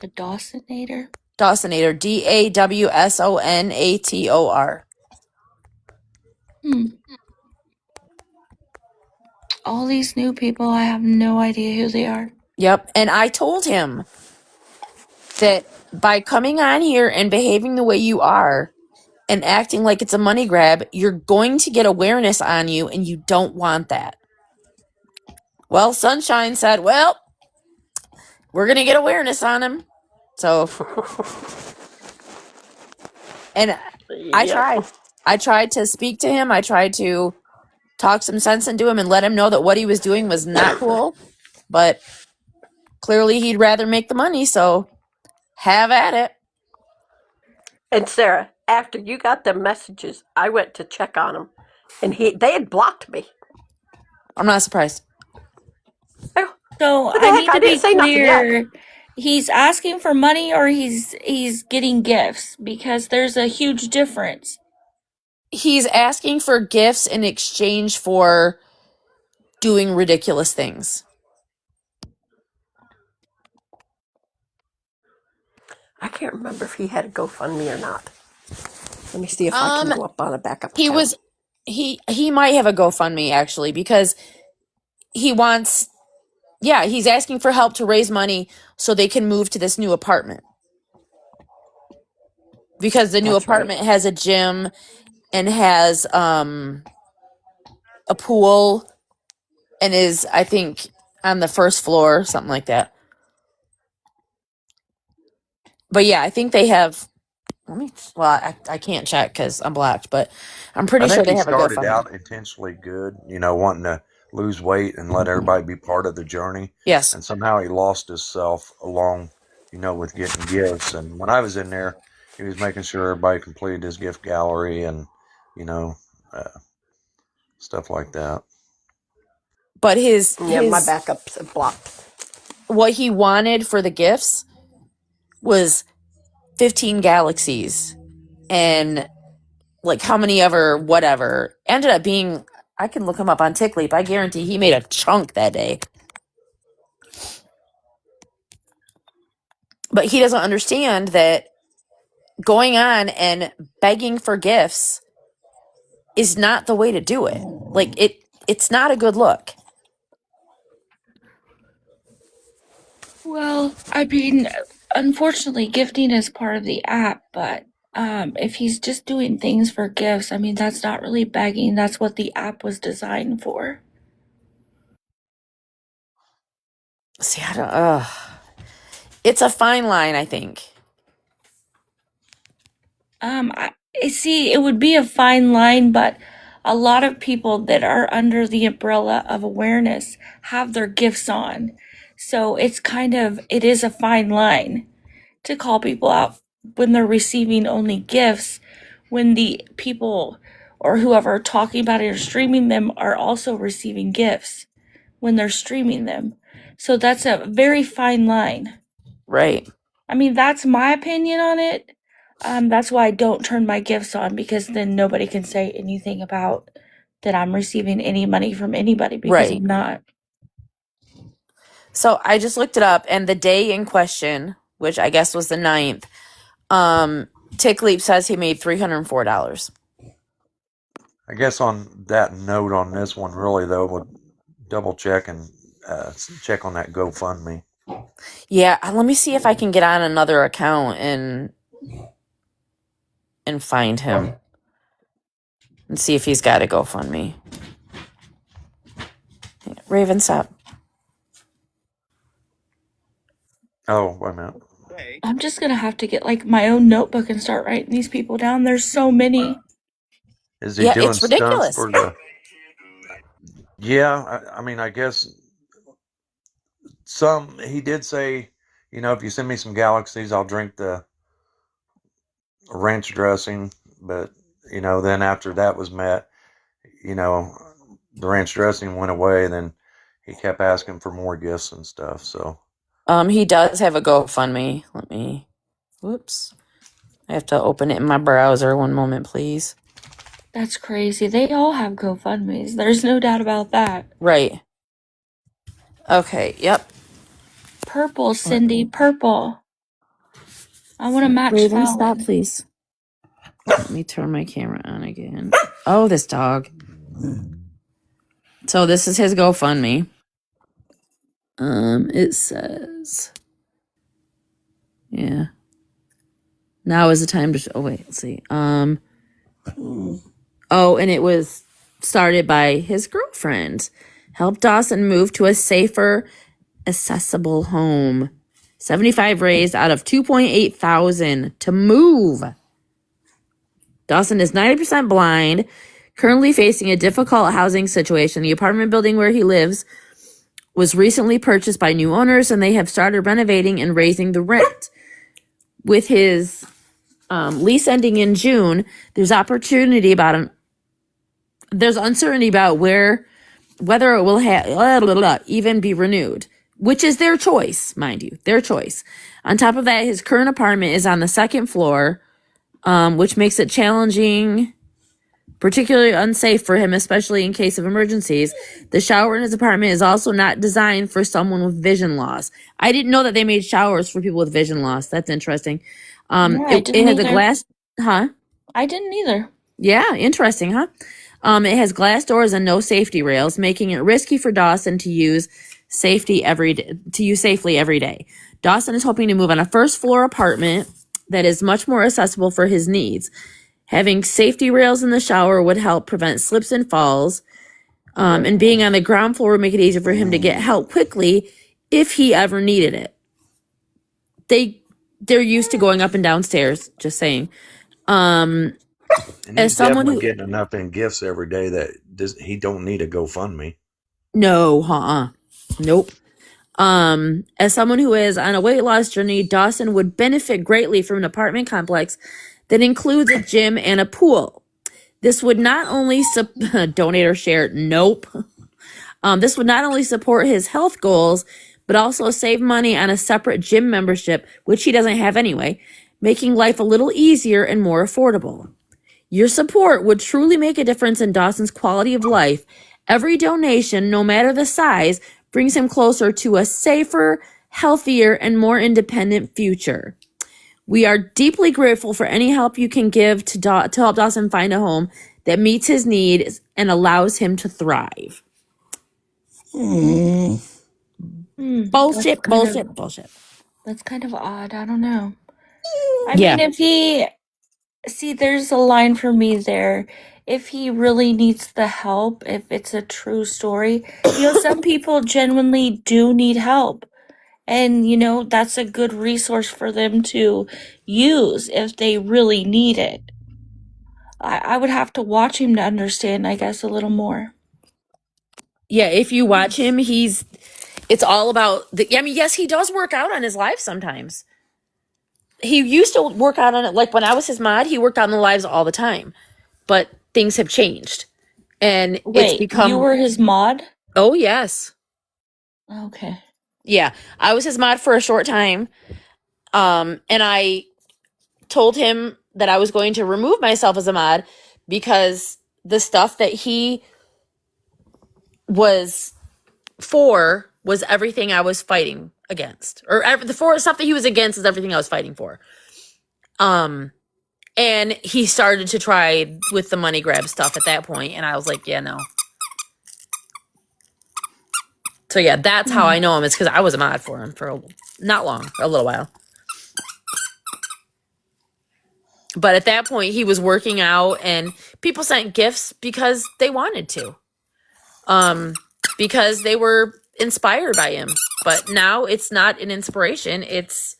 The Dawsonator. Dawsonator. DAWSONATOR. All these new people, I have no idea who they are. Yep. And I told him that by coming on here and behaving the way you are and acting like it's a money grab, you're going to get awareness on you, and you don't want that. Well, Sunshine said, well, we're going to get awareness on him. So, and I tried to speak to him. I tried to talk some sense into him and let him know that what he was doing was not cool. But clearly he'd rather make the money, so have at it. And Sarah, after you got the messages, I went to check on him, and they had blocked me. I'm not surprised. So I need to be clear. He's asking for money, or he's getting gifts, because there's a huge difference. He's asking for gifts in exchange for doing ridiculous things. I can't remember if he had a GoFundMe or not. Let me see if I can go up on a backup account. He might have a GoFundMe, actually, because he wants, he's asking for help to raise money so they can move to this new apartment. Because the new apartment has a gym and has a pool and is, I think, on the first floor, something like that. But yeah, I think they have. I can't check because I'm blocked, but I'm pretty sure they have a GoFundMe. He started out intentionally good, wanting to lose weight and let everybody be part of the journey. Yes. And somehow he lost himself along, with getting gifts. And when I was in there, he was making sure everybody completed his gift gallery and, stuff like that. But my backups are blocked. What he wanted for the gifts was 15 galaxies and like how many ever whatever. Ended up being, I can look him up on TickLeap. I guarantee he made a chunk that day. But he doesn't understand that going on and begging for gifts is not the way to do it. Like, it's not a good look. Well, I mean, unfortunately, gifting is part of the app, but if he's just doing things for gifts, I mean, that's not really begging. That's what the app was designed for. See, I don't. It's a fine line, I think. I see it would be a fine line, but a lot of people that are under the umbrella of awareness have their gifts on. So it is a fine line to call people out when they're receiving only gifts, when the people or whoever are talking about it or streaming them are also receiving gifts when they're streaming them. So that's a very fine line. Right. I mean, that's my opinion on it. That's why I don't turn my gifts on, because then nobody can say anything about that I'm receiving any money from anybody, because Right. I'm not. So I just looked it up, and the day in question, which I guess was the 9th, Tick Leap says he made $304. I guess on that note on this one, really though, we'll double check and check on that GoFundMe. Yeah, let me see if I can get on another account and find him and see if he's got a GoFundMe. Raven, stop. Oh, wait a minute. I'm just gonna have to get like my own notebook and start writing these people down. There's so many. Is he Yeah, doing it's stunts ridiculous. for the? Yeah, I mean, I guess he did say, if you send me some galaxies, I'll drink the ranch dressing. But then after that was met, the ranch dressing went away. Then he kept asking for more gifts and stuff. So He does have a GoFundMe. Whoops. I have to open it in my browser. One moment, please. That's crazy. They all have GoFundMes. There's no doubt about that. Right. Okay, yep. Purple, Cindy, purple. I want to match Raven, that stop, one. please. Let me turn my camera on again. Oh, this dog. So this is his GoFundMe. It says, yeah. Now is the time to. Oh wait, let's see. Oh, and it was started by his girlfriend. Help Dawson move to a safer, accessible home. 75 raised out of 2.8 thousand to move. Dawson is 90% blind, currently facing a difficult housing situation. The apartment building where he lives was recently purchased by new owners, and they have started renovating and raising the rent. With his lease ending in June, there's uncertainty about whether it will even be renewed, which is their choice, mind you, their choice. On top of that, his current apartment is on the second floor, which makes it challenging, particularly unsafe for him, especially in case of emergencies. The shower in his apartment is also not designed for someone with vision loss. I didn't know that they made showers for people with vision loss. That's interesting. It has a glass, huh? I didn't either. Yeah, interesting, huh? It has glass doors and no safety rails, making it risky for Dawson to use safely every day. Dawson is hoping to move on a first floor apartment that is much more accessible for his needs. Having safety rails in the shower would help prevent slips and falls. And being on the ground floor would make it easier for him to get help quickly if he ever needed it. They're used to going up and downstairs, just saying. and As he's someone definitely who getting enough in gifts every day that he don't need a GoFundMe. No, nope. As someone who is on a weight loss journey, Dawson would benefit greatly from an apartment complex that includes a gym and a pool. This would not only donate or share. Nope. This would not only support his health goals, but also save money on a separate gym membership, which he doesn't have anyway, making life a little easier and more affordable. Your support would truly make a difference in Dawson's quality of life. Every donation, no matter the size, brings him closer to a safer, healthier, and more independent future. We are deeply grateful for any help you can give to help Dawson find a home that meets his needs and allows him to thrive. Hmm, Bullshit, that's kind of bullshit, bullshit. that's kind of odd. I don't know. I Yeah. mean, there's a line for me there. If he really needs the help, if it's a true story, some people genuinely do need help. And, that's a good resource for them to use if they really need it. I would have to watch him to understand, I guess, a little more. Yeah, if you watch him, it's all about yes, he does work out on his lives sometimes. He used to work out on it, like when I was his mod, he worked on the lives all the time. But things have changed. And it's Wait, become you were his mod? Oh, yes. Okay. Yeah, I was his mod for a short time. And I told him that I was going to remove myself as a mod because the stuff that he was for was everything I was fighting against, or the stuff that he was against is everything I was fighting for. And he started to try with the money grab stuff at that point, and I was like, yeah, no. So yeah, that's how I know him. It's because I was a mod for him for not long, a little while. But at that point, he was working out, and people sent gifts because they wanted to, because they were inspired by him. But now it's not an inspiration. It's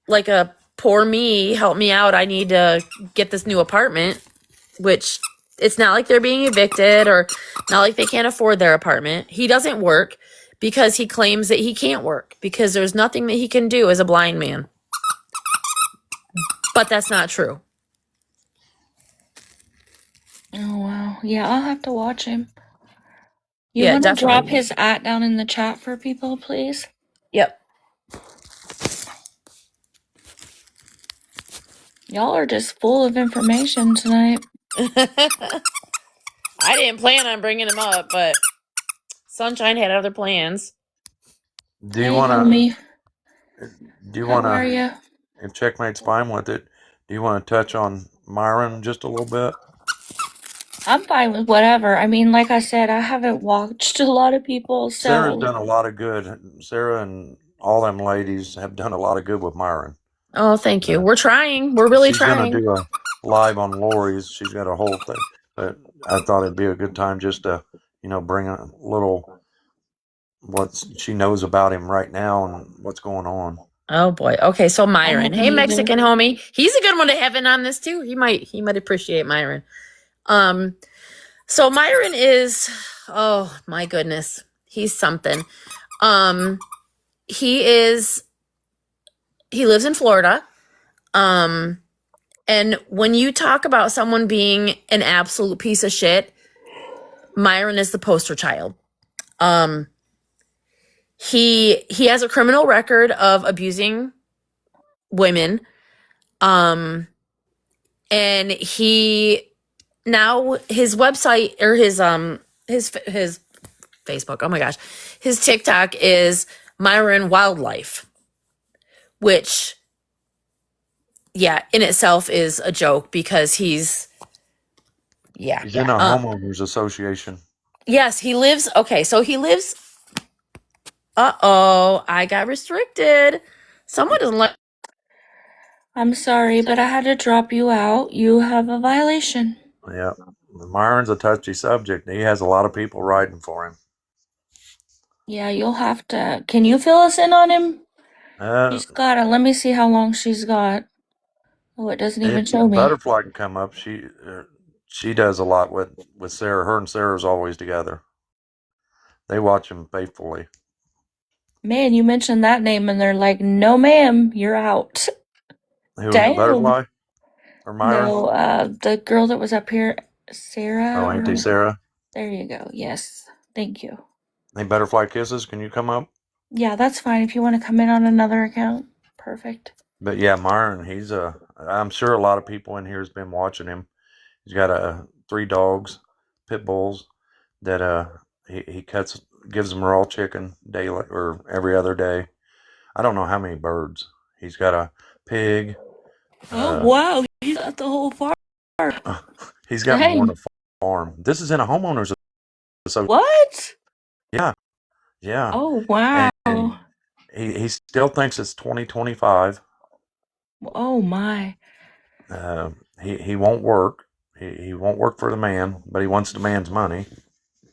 like a poor me, help me out. I need to get this new apartment, which it's not like they're being evicted or not like they can't afford their apartment. He doesn't work because he claims that he can't work because there's nothing that he can do as a blind man. But that's not true. Oh, wow. Yeah, I'll have to watch him. Yeah, want to drop definitely. his down in the chat for people, please? Yep. Y'all are just full of information tonight. I didn't plan on bringing him up, but Sunshine had other plans. Do you Hey, want to? homie. Do you How want are to? you? If Checkmate's fine with it, do you want to touch on Myron just a little bit? I'm fine with whatever. I mean, like I said, I haven't watched a lot of people, Sarah's so done a lot of good. Sarah and all them ladies have done a lot of good with Myron. Oh, thank you. We're trying. We're really She's trying. gonna do a live on Lori's. She's got a whole thing, but I thought it'd be a good time just to, bring a little what she knows about him right now and what's going on. Oh boy. Okay, so Myron. haven't Hey, either. Mexican homie. He's a good one to have in on this too. He might appreciate Myron. So Myron is, oh my goodness, he's something. He lives in Florida. And when you talk about someone being an absolute piece of shit, Myron is the poster child. He has a criminal record of abusing women. And now his website or his Facebook, oh my gosh, his TikTok is Myron Wildlife, which, yeah, in itself is a joke because he's in a homeowners association. Yes, he lives. Okay, so he lives. I got restricted. Someone doesn't let. I'm sorry, but I had to drop you out. You have a violation. Yeah, Myron's a touchy subject. He has a lot of people riding for him. Yeah, you'll have to. Can you fill us in on him? She's got let me see how long she's got. Oh, it doesn't even show me. Butterfly can come up. She does a lot with Sarah. Her and Sarah's always together. They watch him faithfully. Man, you mentioned that name and they're like, no ma'am, you're out. Who, Damn. Butterfly? Or Myron? No, the girl that was up here, Sarah. Oh, Auntie Sarah? There you go. Yes. Thank you. Hey, Butterfly Kisses, can you come up? Yeah, that's fine. If you want to come in on another account, perfect. But yeah, Myron, I'm sure a lot of people in here has been watching him. He's got 3 dogs, pit bulls, that he gives them raw chicken daily or every other day. I don't know how many birds. He's got a pig. Oh wow, he's got the whole farm. He's got more Dang. than a farm. This is in a homeowners association. What? Yeah, yeah. Oh wow. And he still thinks it's 2025. Oh my. He won't work. He won't work for the man, but he wants the man's money.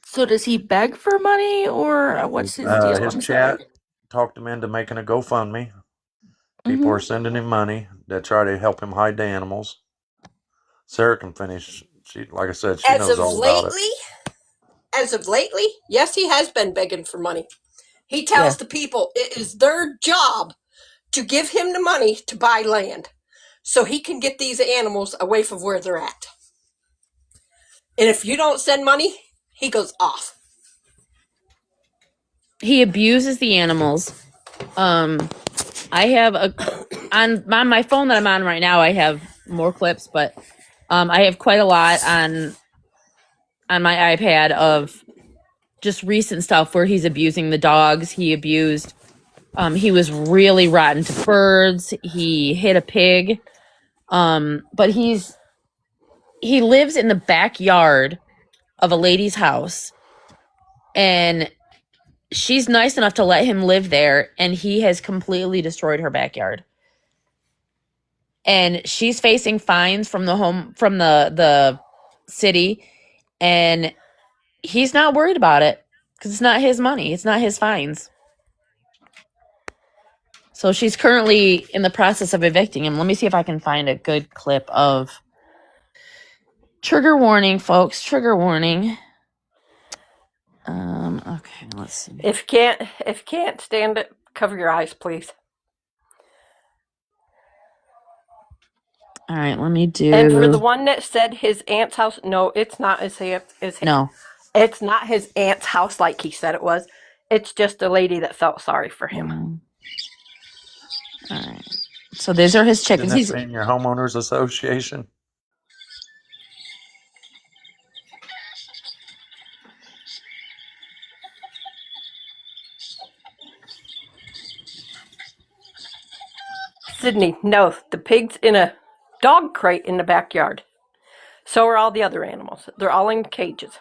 So does he beg for money or what's his deal? His I'm chat sorry. talked him into making a GoFundMe. People are sending him money that try to help him hide the animals. Sarah can finish. She, like I said, she As knows of all about it. lately, yes, he has been begging for money. He tells the people it is their job to give him the money to buy land so he can get these animals away from where they're at. And if you don't send money, he goes off. He abuses the animals. I have on my phone that I'm on right now. I have more clips, but I have quite a lot on my iPad of just recent stuff where he's abusing the dogs. He abused. He was really rotten to birds. He hit a pig. But he lives in the backyard of a lady's house, and she's nice enough to let him live there, and he has completely destroyed her backyard. And she's facing fines from the city, and he's not worried about it because it's not his money. It's not his fines. So she's currently in the process of evicting him. Let me see if I can find a good clip of. Trigger warning, folks. Trigger warning. Okay, let's see. If you can't stand it, cover your eyes, please. All right, let me do. And for the one that said his aunt's house, no, it's not his No. It's not his aunt's house like he said it was. It's just a lady that felt sorry for him. All right. So these are his chickens. Isn't that in your homeowners association? Sydney, no, the pig's in a dog crate in the backyard. So are all the other animals. They're all in cages.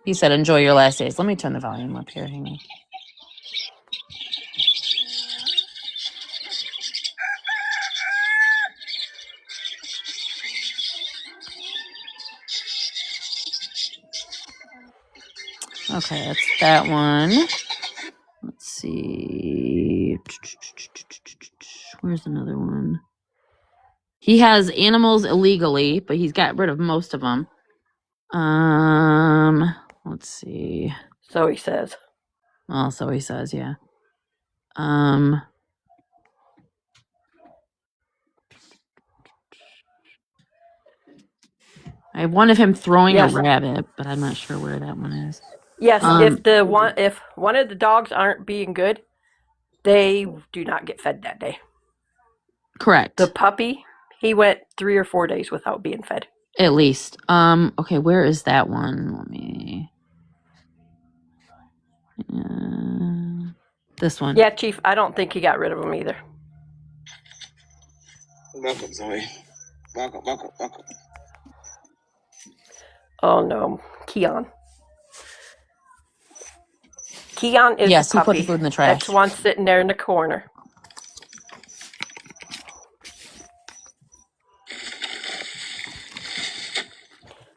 He said, "Enjoy your last days." Let me turn the volume up here. Hang on. Okay, that's that one. Let's see. Where's another one? He has animals illegally, but he's got rid of most of them. Let's see. So he says. Well, so he says, yeah. I have one of him throwing a rabbit, but I'm not sure where that one is. Yes, if one of the dogs aren't being good, they do not get fed that day. Correct. The puppy, he went 3 or 4 days without being fed. At least. Okay, where is that one? Let me. This one. Yeah, Chief, I don't think he got rid of them either. Welcome, Zoe. Welcome. Oh no, Keon. Keon is yes, the puppy. He put the food in the trash. That's one sitting there in the corner.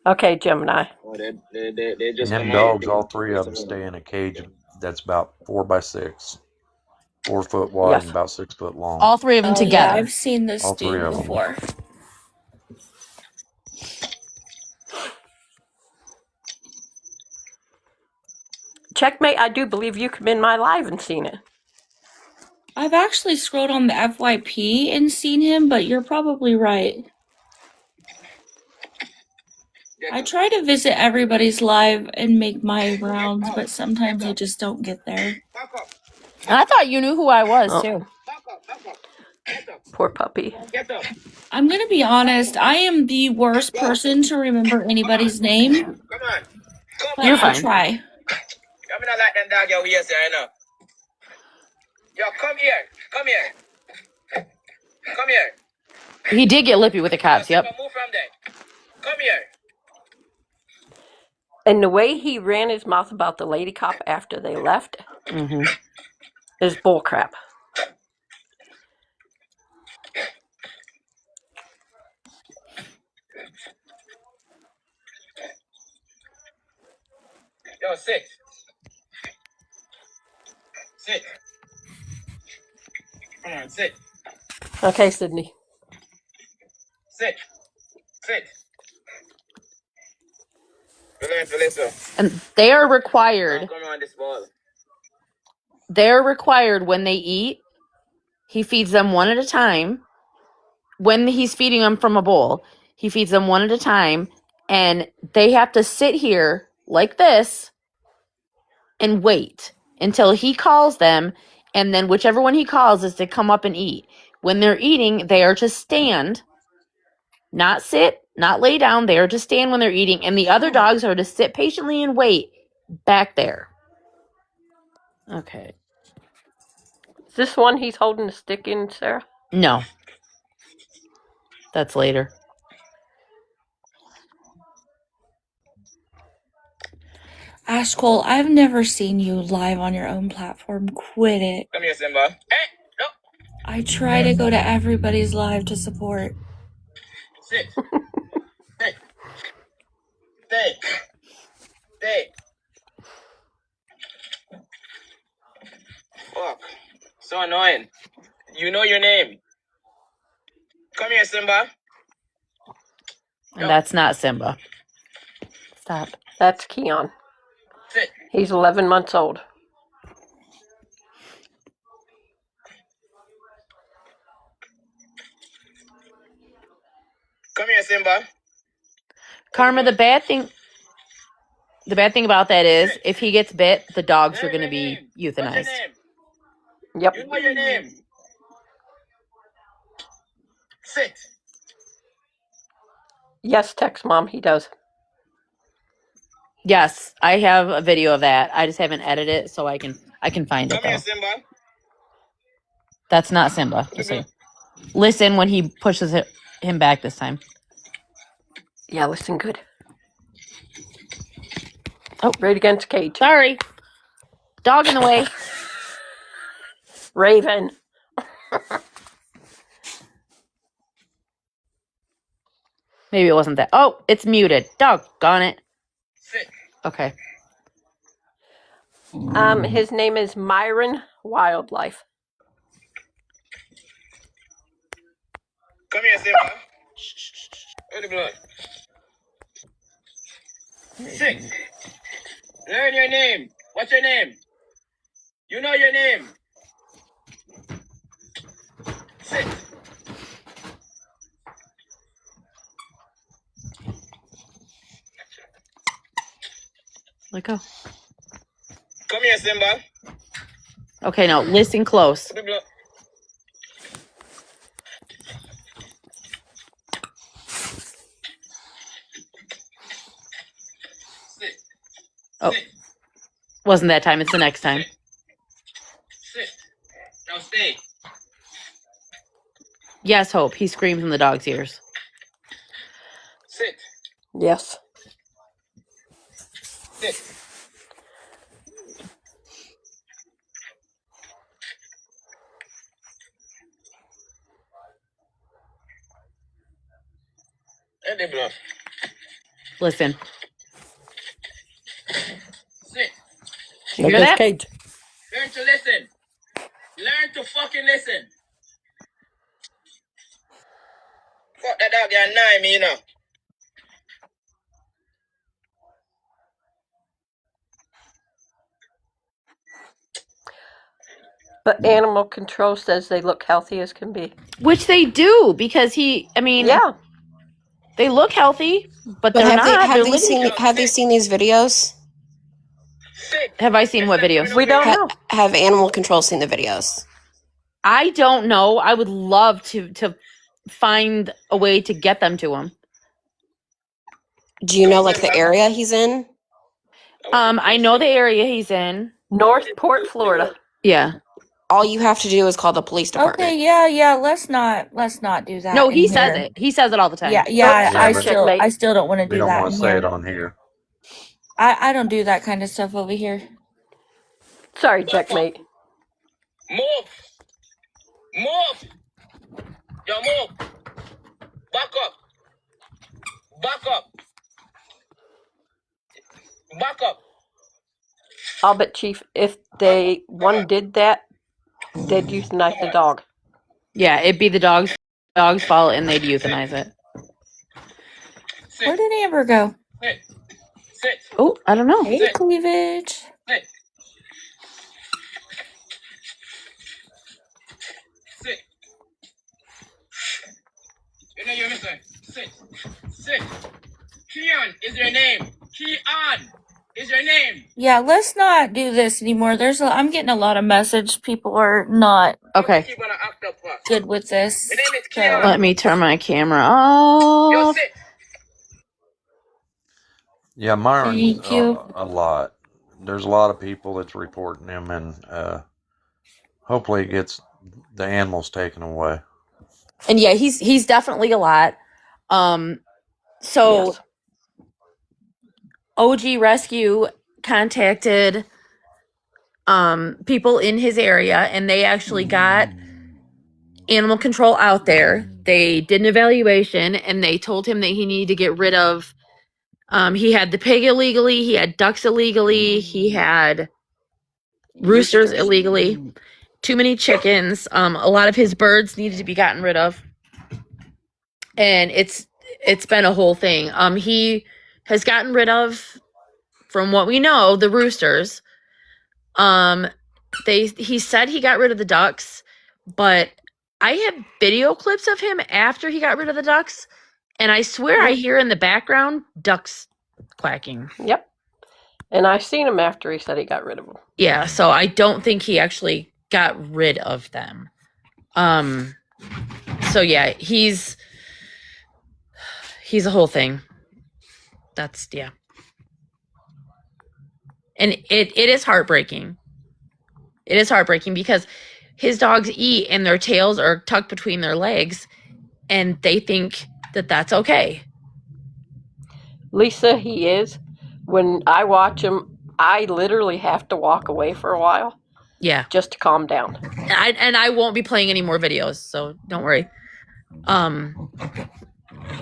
Okay, Gemini. They just And them dogs, all three of them, stay in a cage that's about 4 by 6, 4 foot wide and about 6 foot long. All three of them together. Yeah, I've seen this all dude 3 of them. before. Checkmate, I do believe you come in my live and seen it. I've actually scrolled on the FYP and seen him, but you're probably right. I try to visit everybody's live and make my rounds, but sometimes I just don't get there. I thought you knew who I was, too. Poor puppy. I'm going to be honest. I am the worst person to remember anybody's name. But You're I'll fine. try. I'm not like them dog you here, I know. Yo, come here. Come here. Come here. He did get lippy with the cops. Simba, Yep. move from there. Come here. And the way he ran his mouth about the lady cop after they left Hmm. is bullcrap. Yo, sit. Sit. Come on, sit. Okay, Sydney. Sit. Sit. You learn to listen. And they are required. Come on this ball. They're required when they eat. He feeds them one at a time. When he's feeding them from a bowl, he feeds them one at a time, and they have to sit here like this and wait until he calls them, and then whichever one he calls is to come up and eat. When they're eating, they are to stand, not sit, not lay down. They are to stand when they're eating, and the other dogs are to sit patiently and wait back there. Okay. Is this one he's holding a stick in, Sarah? No. That's later. Ash Cole, I've never seen you live on your own platform. Quit it. Come here, Simba. Hey, no. I try to go to everybody's live to support. Sit. Stay. Stay. Stay. Fuck. So annoying. You know your name. Come here, Simba. And that's not Simba. Stop. That's Keon. Sit. He's 11 months old. Come here, Simba. Karma, the bad thing about that is if he gets bit, the dogs are going to be What's your euthanized. name? Yep. You know your name. Sit. Yes, text mom, he does. Yes, I have a video of that. I just haven't edited it, so I can find it Come here, though. Simba. That's not Simba. Just so listen when he pushes him back this time. Yeah, listen good. Oh. Right against cage. Sorry. Dog in the way. Raven. Maybe it wasn't that. Oh, it's muted. Doggone it. Sit. Okay. His name is Myron Wildlife. Come here, Simba. Where's the blood? Sit. Learn your name. What's your name? You know your name. Sit. Let go. Come here, Simba. Okay, now listen close. Where's the blood? Sit. Oh, Sit. wasn't that time. It's the next time. Sit. Now stay. Yes, Hope. He screams in the dog's ears. Sit. Yes. Sit. Where's the blood? Listen. Sit. Did you hear that? Cage. Learn to listen. Learn to fucking listen. Fuck that dog and nine me, you know. But animal control says they look healthy as can be. Which they do because they look healthy, but they're not. Have They're they seen these videos? Sit. Have I seen what videos? We don't know. Have animal control seen the videos? I don't know. I would love to find a way to get them to him. Do you know like the area he's in? I know the area he's in. Northport, Florida. Yeah. All you have to do is call the police department. Okay, yeah. Let's not do that. No, in he says here. it. He says it all the time. Yeah, Sorry, I but still don't want to we do don't that want in to say here. it on here. I don't do that kind of stuff over here. Sorry, checkmate. Move. Move. Yo, move. Back up. Back up. Back up. I'll bet, Chief, if one did that, they'd euthanize the dog. Yeah, it'd be the dog's fault, and they'd euthanize it. Where did Amber go? Sit. Sit. Oh, I don't know. Hey, Cleavage. Sit. Sit. You know you're missing. Sit. Sit. Keon is your name. Keon is your name. Yeah, let's not do this anymore. I'm getting a lot of message. People are not Okay. Keep on an octopus. good with this. Your name is So, Keon. Let me turn my camera Yo, off. sit. Yeah, Myron's Thank you. a lot. There's a lot of people that's reporting him, and hopefully it gets the animals taken away. And yeah, he's definitely a lot. So Yes. OG Rescue contacted people in his area, and they actually got animal control out there. They did an evaluation, and they told him that he needed to get rid of he had the pig illegally, he had ducks illegally, he had roosters illegally, too many chickens, a lot of his birds needed to be gotten rid of. And it's been a whole thing. He has gotten rid of, from what we know, the roosters. He said he got rid of the ducks, but I have video clips of him after he got rid of the ducks, and I swear I hear in the background ducks quacking. Yep. And I seen him after he said he got rid of them. Yeah, so I don't think he actually got rid of them. So yeah, he's a whole thing. That's yeah. And it is heartbreaking. It is heartbreaking because his dogs eat and their tails are tucked between their legs, and they think that that's okay. Lisa, he is. When I watch him, I literally have to walk away for a while Yeah. just to calm down. And I won't be playing any more videos, so don't worry.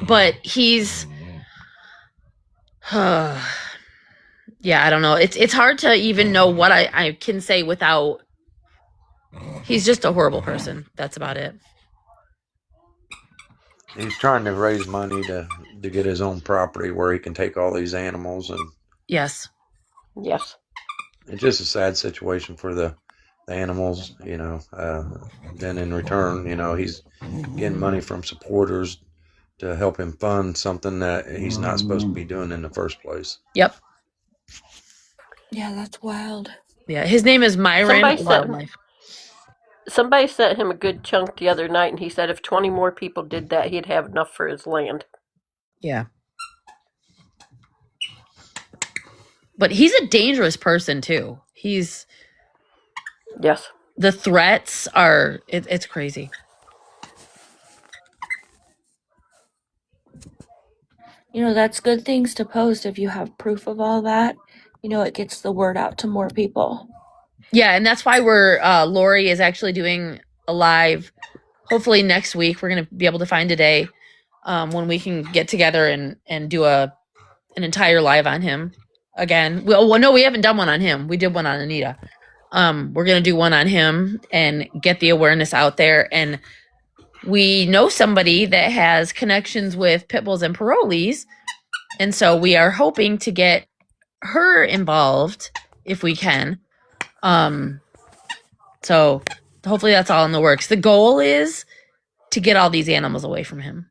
But he's yeah, I don't know. It's hard to even know what I can say without. He's just a horrible person. That's about it. He's trying to raise money to get his own property where he can take all these animals, and Yes. Yes. it's just a sad situation for the animals, you know. Then in return, you know, he's getting money from supporters to help him fund something that he's not supposed to be doing in the first place. Yep. Yeah, that's wild. Yeah. His name is Myron Wildlife. Somebody sent him a good chunk the other night, and he said if 20 more people did that, he'd have enough for his land. Yeah. But he's a dangerous person too. Yes. The threats are it's crazy. You know, that's good things to post if you have proof of all that. You know, it gets the word out to more people. Yeah, and that's why Lori is actually doing a live. Hopefully next week we're gonna be able to find a day when we can get together and do an entire live on him again. Well, no, we haven't done one on him. We did one on Anita. We're gonna do one on him and get the awareness out there. And we know somebody that has connections with pit bulls and parolees, and so we are hoping to get her involved if we can. So hopefully that's all in the works. The goal is to get all these animals away from him.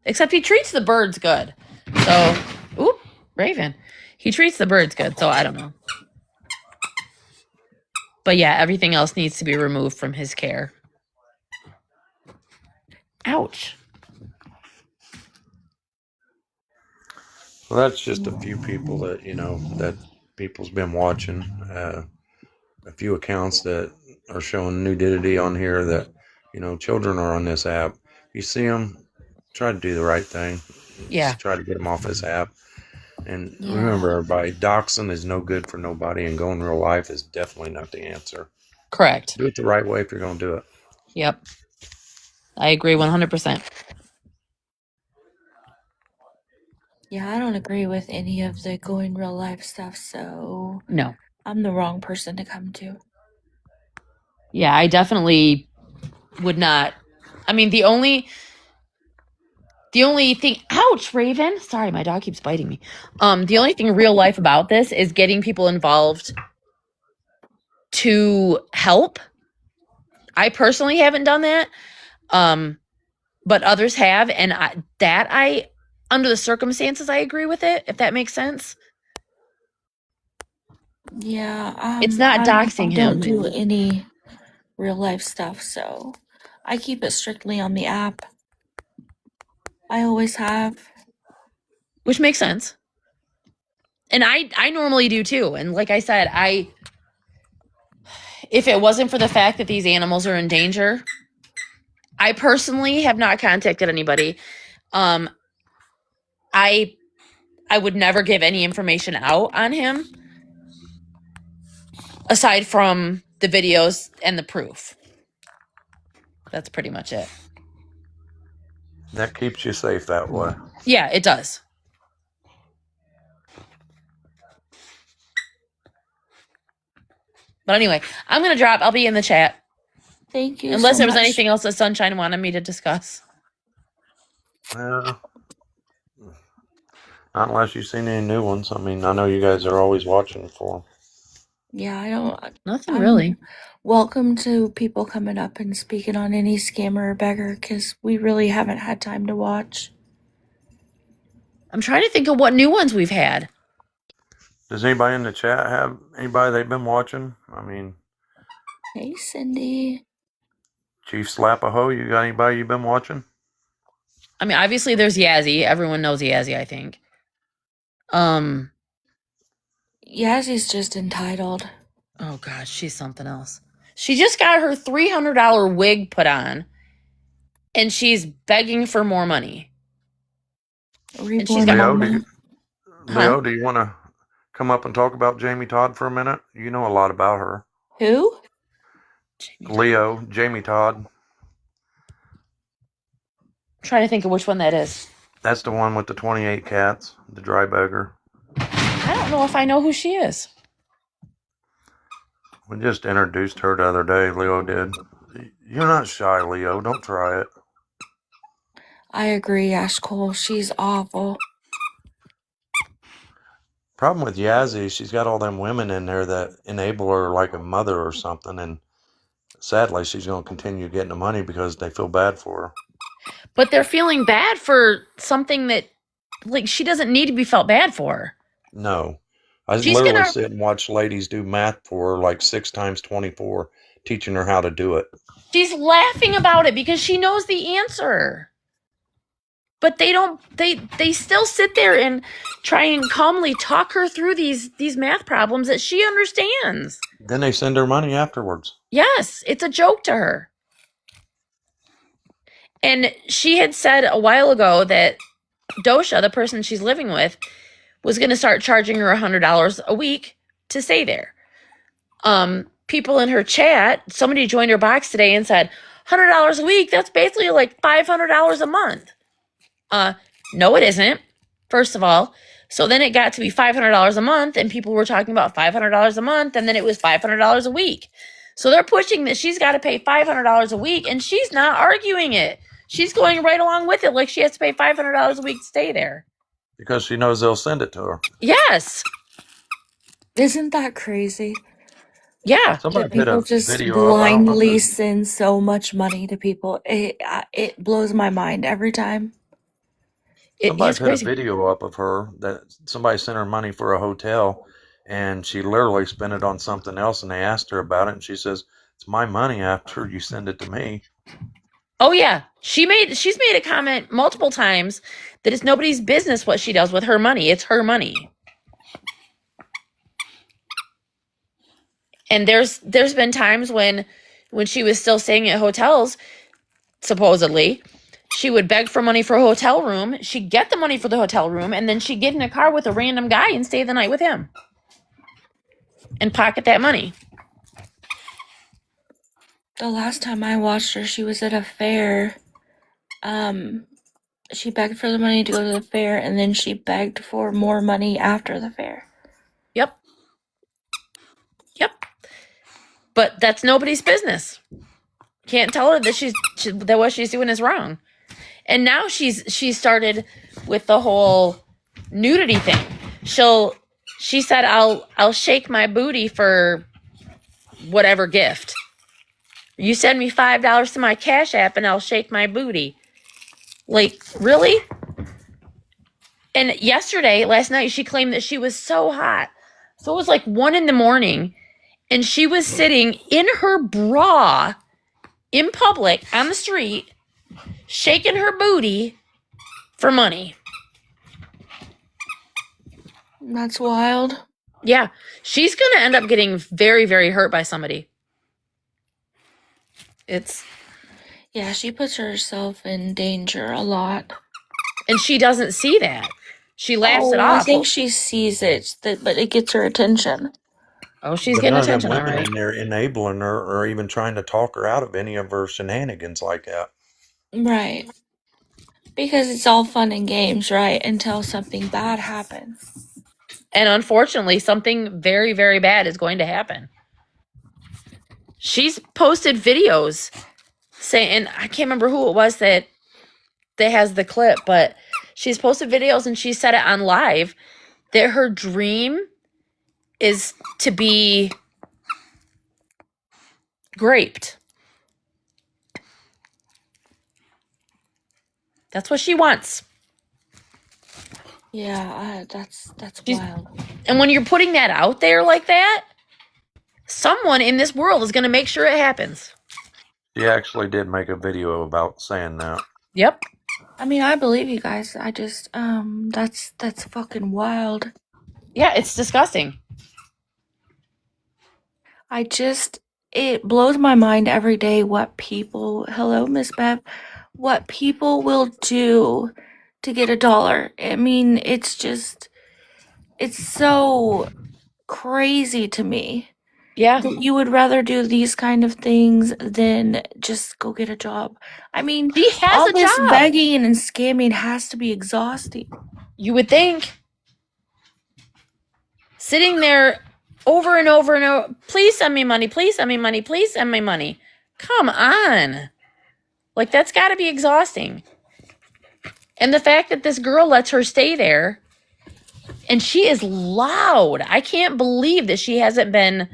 Except he treats the birds good. So, oop, Raven. He treats the birds good, so I don't know. But yeah, everything else needs to be removed from his care. Ouch. Well, that's just a few people that, that people's been watching. A few accounts that are showing nudity on here that, children are on this app. You see them, try to do the right thing. Yeah. Just try to get them off this app. And Yeah. remember, everybody, doxing is no good for nobody, and going real life is definitely not the answer. Correct. Do it the right way if you're going to do it. Yep. I agree 100%. Yeah, I don't agree with any of the going real life stuff, so No. I'm the wrong person to come to. Yeah, I definitely would not. I mean, the only thing, ouch, Raven. Sorry, my dog keeps biting me. The only thing real life about this is getting people involved to help. I personally haven't done that. But others have, and I under the circumstances I agree with it, if that makes sense. Yeah, It's not I doxing don't him. do any real life stuff, so I keep it strictly on the app. I always have. Which makes sense. And I normally do too. And like I said, if it wasn't for the fact that these animals are in danger, I personally have not contacted anybody. I would never give any information out on him aside from the videos and the proof. That's pretty much it. That keeps you safe that way. Yeah, it does. But anyway, I'm going to drop. I'll be in the chat. Thank you. Unless so there was much. anything else that Sunshine wanted me to discuss. Not unless you've seen any new ones. I mean, I know you guys are always watching for them. Yeah, I don't. Nothing really. Welcome to people coming up and speaking on any scammer or beggar, because we really haven't had time to watch. I'm trying to think of what new ones we've had. Does anybody in the chat have anybody they've been watching? I mean, Hey, Cindy. Chief Slapaho, you got anybody you've been watching? I mean, obviously there's Yazzie. Everyone knows Yazzie, I think. Yazzie's just entitled. Oh gosh, she's something else. She just got her $300 wig put on, and she's begging for more money. And she's got Leo, do you want to come up and talk about Jamie Todd for a minute? You know a lot about her. Who? Leo, Jamie Todd. I'm trying to think of which one that is. That's the one with the 28 cats, the dry beggar. I don't know if I know who she is. We just introduced her the other day, Leo did. You're not shy, Leo. Don't try it. I agree, Ash Cole. She's awful. Problem with Yazzie, she's got all them women in there that enable her like a mother or something, and sadly, she's going to continue getting the money because they feel bad for her. But they're feeling bad for something that, like, she doesn't need to be felt bad for. No. I literally sit and watch ladies do math for her like 6 times 24, teaching her how to do it. She's laughing about it because she knows the answer. But they still sit there and try and calmly talk her through these math problems that she understands. Then they send her money afterwards. Yes, it's a joke to her. And she had said a while ago that Dosha, the person she's living with, was going to start charging her $100 a week to stay there. People in her chat, somebody joined her box today and said, $100 a week, that's basically like $500 a month. No, it isn't, first of all. So then it got to be $500 a month, and people were talking about $500 a month, and then it was $500 a week. So they're pushing that she's got to pay $500 a week, and she's not arguing it. She's going right along with it, like she has to pay $500 a week to stay there. Because she knows they'll send it to her. Yes. Isn't that crazy? Yeah. Somebody put People a just video blindly send so much money to people. It blows my mind every time. Somebody put a video up of her that somebody sent her money for a hotel, and she literally spent it on something else, and they asked her about it, and she says, "It's my money after you send it to me." Oh yeah. She's made a comment multiple times that it's nobody's business what she does with her money. It's her money. And there's been times when she was still staying at hotels, supposedly, she would beg for money for a hotel room. She'd get the money for the hotel room, and then she'd get in a car with a random guy and stay the night with him and pocket that money. The last time I watched her, she was at a fair. She begged for the money to go to the fair, and then she begged for more money after the fair. Yep. But that's nobody's business. Can't tell her that that what she's doing is wrong. And now she started with the whole nudity thing. She said I'll shake my booty for whatever gift. You send me $5 to my Cash App and I'll shake my booty. Like, really? And last night, she claimed that she was so hot. So it was like 1 a.m. and she was sitting in her bra in public on the street, shaking her booty for money. That's wild. Yeah, she's going to end up getting very, very hurt by somebody. Yeah, she puts herself in danger a lot. And she doesn't see that. She laughs it I off. think she sees it, but it gets her attention. Oh, she's But getting none of them attention, all women right. in there enabling her or even trying to talk her out of any of her shenanigans like that. Right. Because it's all fun and games, right? Until something bad happens. And unfortunately, something very, very bad is going to happen. She's posted videos saying, and I can't remember who it was that has the clip, but she's posted videos and she said it on live that her dream is to be raped. That's what she wants. Yeah, that's wild. And when you're putting that out there like that, someone in this world is going to make sure it happens. She actually did make a video about saying that. Yep. I mean, I believe you guys. I just, that's fucking wild. Yeah, it's disgusting. It blows my mind every day what people, hello, Miss Bev, what people will do to get $1. I mean, it's so crazy to me. Yeah. That you would rather do these kind of things than just go get a job. I mean, She has all a this job. begging and scamming has to be exhausting. You would think. Sitting there over and over and over, please send me money, please send me money, please send me money. Come on. Like, that's got to be exhausting. And the fact that this girl lets her stay there, and she is loud. I can't believe that she hasn't been,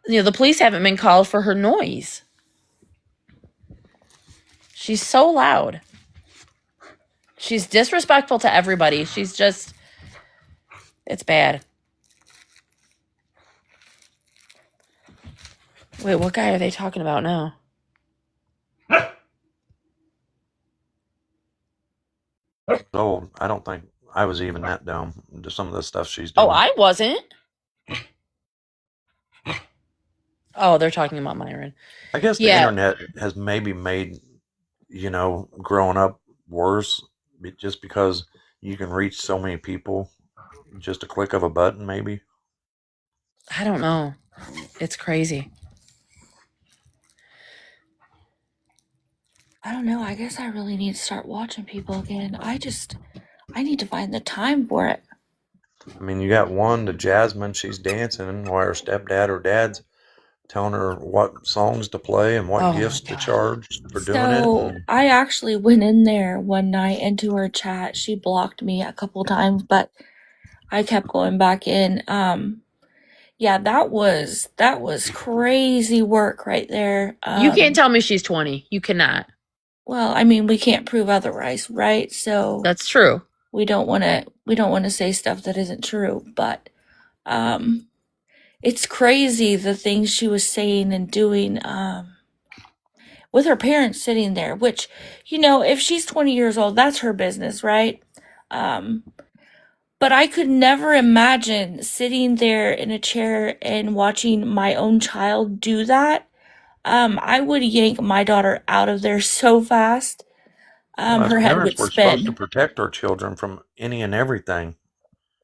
the police haven't been called for her noise. She's so loud. She's disrespectful to everybody. She's just, it's bad. Wait, what guy are they talking about now? So I don't think I was even that dumb to some of the stuff she's doing. Oh, I wasn't. Oh, they're talking about Myron. I guess the internet has maybe made, growing up worse just because you can reach so many people just a click of a button, maybe. I don't know. It's crazy. I don't know. I guess I really need to start watching people again. I need to find the time for it. I mean, you got the Jasmine, she's dancing while her stepdad or dad's telling her what songs to play and what gifts to charge for doing it. So I actually went in there one night into her chat. She blocked me a couple times, but I kept going back in. Yeah, that was crazy work right there. You can't tell me she's 20. You cannot. Well, I mean, we can't prove otherwise, right? So that's true. We don't want to say stuff that isn't true, but it's crazy the things she was saying and doing. with her parents sitting there, which, if she's 20 years old, that's her business, right? Um, but I could never imagine sitting there in a chair and watching my own child do that. I would yank my daughter out of there so fast. As Her head parents, would we're supposed to spin. protect our children from any and everything.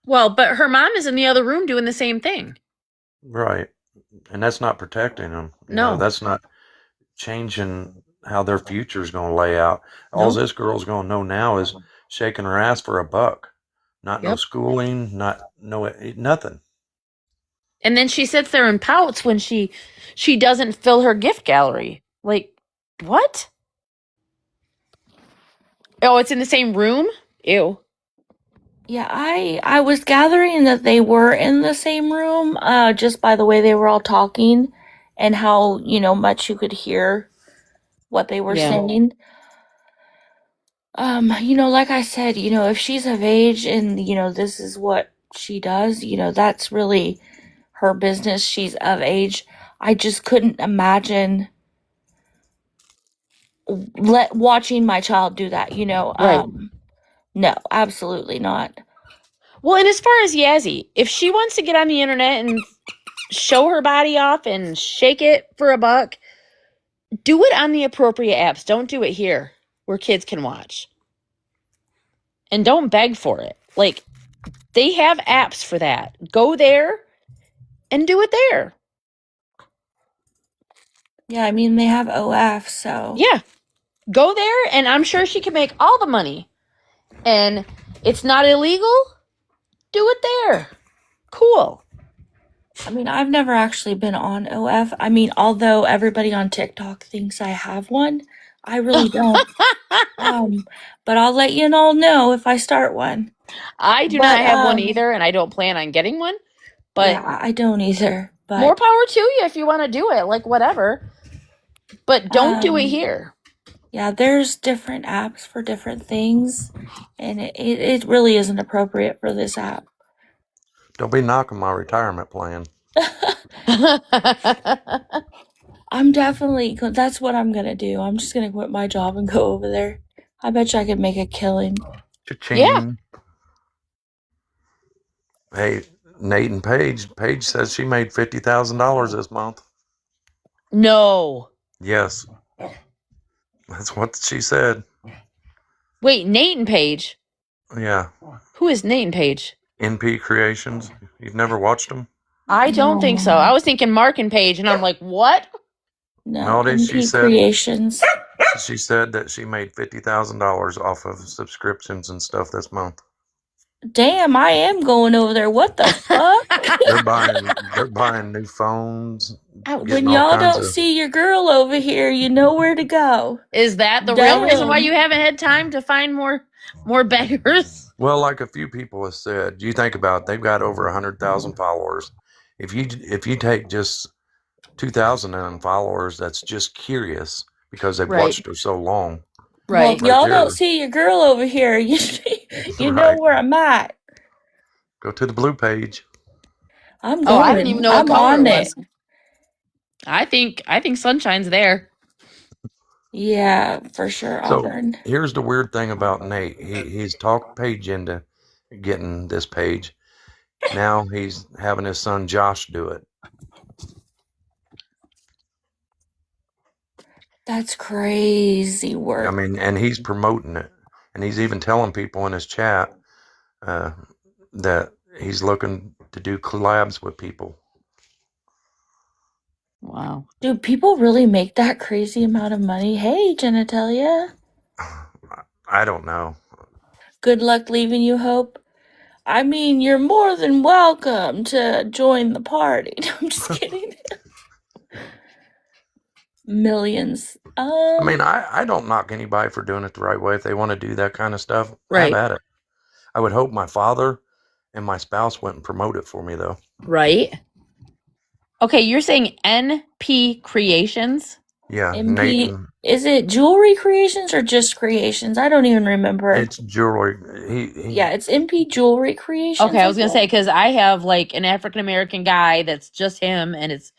Well, but her mom is in the other room doing the same thing. Right. And that's not protecting them. No. That's not changing how their future is going to lay out. All Nope. this girl's going to know now is shaking her ass for $1. Not no Yep. schooling, nothing. And then she sits there and pouts when she doesn't fill her gift gallery. Like, what? Oh, it's in the same room? Ew. Yeah, I was gathering that they were in the same room, just by the way they were all talking and how, much you could hear what they were Yeah. saying. Like I said, if she's of age and, this is what she does, that's really her business. She's of age. I just couldn't imagine watching my child do that, Right. No, absolutely not. Well, and as far as Yazzie, if she wants to get on the internet and show her body off and shake it for $1, do it on the appropriate apps. Don't do it here where kids can watch. And don't beg for it. Like, they have apps for that. Go there and do it there. Yeah, I mean, they have OF, so. Yeah. Go there, and I'm sure she can make all the money. And it's not illegal. Do it there. Cool. I mean, I've never actually been on OF. I mean, although everybody on TikTok thinks I have one, I really don't. But I'll let you all know if I start one. I do not have one either, and I don't plan on getting one. But yeah, I don't either. But more power to you if you want to do it, like whatever. But don't do it here. Yeah, there's different apps for different things, and it really isn't appropriate for this app. Don't be knocking my retirement plan. I'm definitely, that's what I'm going to do. I'm just going to quit my job and go over there. I bet you I could make a killing. Cha-ching. Yeah. Hey, Nate and Paige says she made $50,000 this month. No. Yes. That's what she said. Wait, Nate and Paige? Yeah. Who is Nate and Paige? NP Creations. You've never watched them? I don't think so. I was thinking Mark and Paige, and I'm like, what? No, No, she NP said- Creations. She said that she made $50,000 off of subscriptions and stuff this month. Damn, I am going over there. What the fuck? They're buying new phones. When getting all y'all kinds don't of- see your girl over here, you know where to go. Is that the real reason why you haven't had time to find more beggars? Well, like a few people have said, you think about it, they've got over 100,000 followers. If you take just 2,000 of them followers, that's just curious because they've Right. watched her so long. Well, Right. if y'all Right there. don't see your girl over here, you know Right. where I'm at. Go to the blue page. I'm going. Oh, I didn't even know what I'm color on it it. was. I think Sunshine's there. Yeah, for sure, So Auburn. here's the weird thing about Nate. He's talked Paige into getting this page. Now he's having his son Josh do it. That's crazy work. I mean, and he's promoting it, and he's even telling people in his chat that he's looking to do collabs with people. Wow. Do people really make that crazy amount of money? Hey, genitalia. I don't know. Good luck leaving you, Hope. I mean, you're more than welcome to join the party. No, I'm just kidding. Millions. I mean, I don't knock anybody for doing it the right way. If they want to do that kind of stuff, Right. have at it. I would hope my father and my spouse wouldn't promote it for me, though. Right. Okay, you're saying NP Creations? Yeah, MP, Nathan. is it jewelry creations or just creations? I don't even remember. It's jewelry. He Yeah, it's MP Jewelry Creations. Okay, I was gonna say because I have like an African American guy that's just him, and it's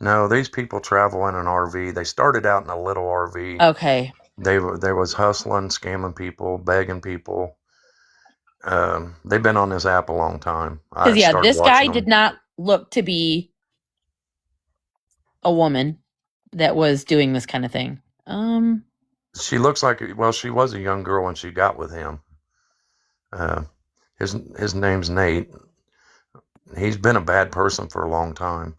No, these people travel in an RV. They started out in a little RV. Okay. There was hustling, scamming people, begging people. They've been on this app a long time. I Because yeah, started this guy watching did them. not look to be a woman that was doing this kind of thing. She looks like, well, she was a young girl when she got with him. His name's Nate. He's been a bad person for a long time,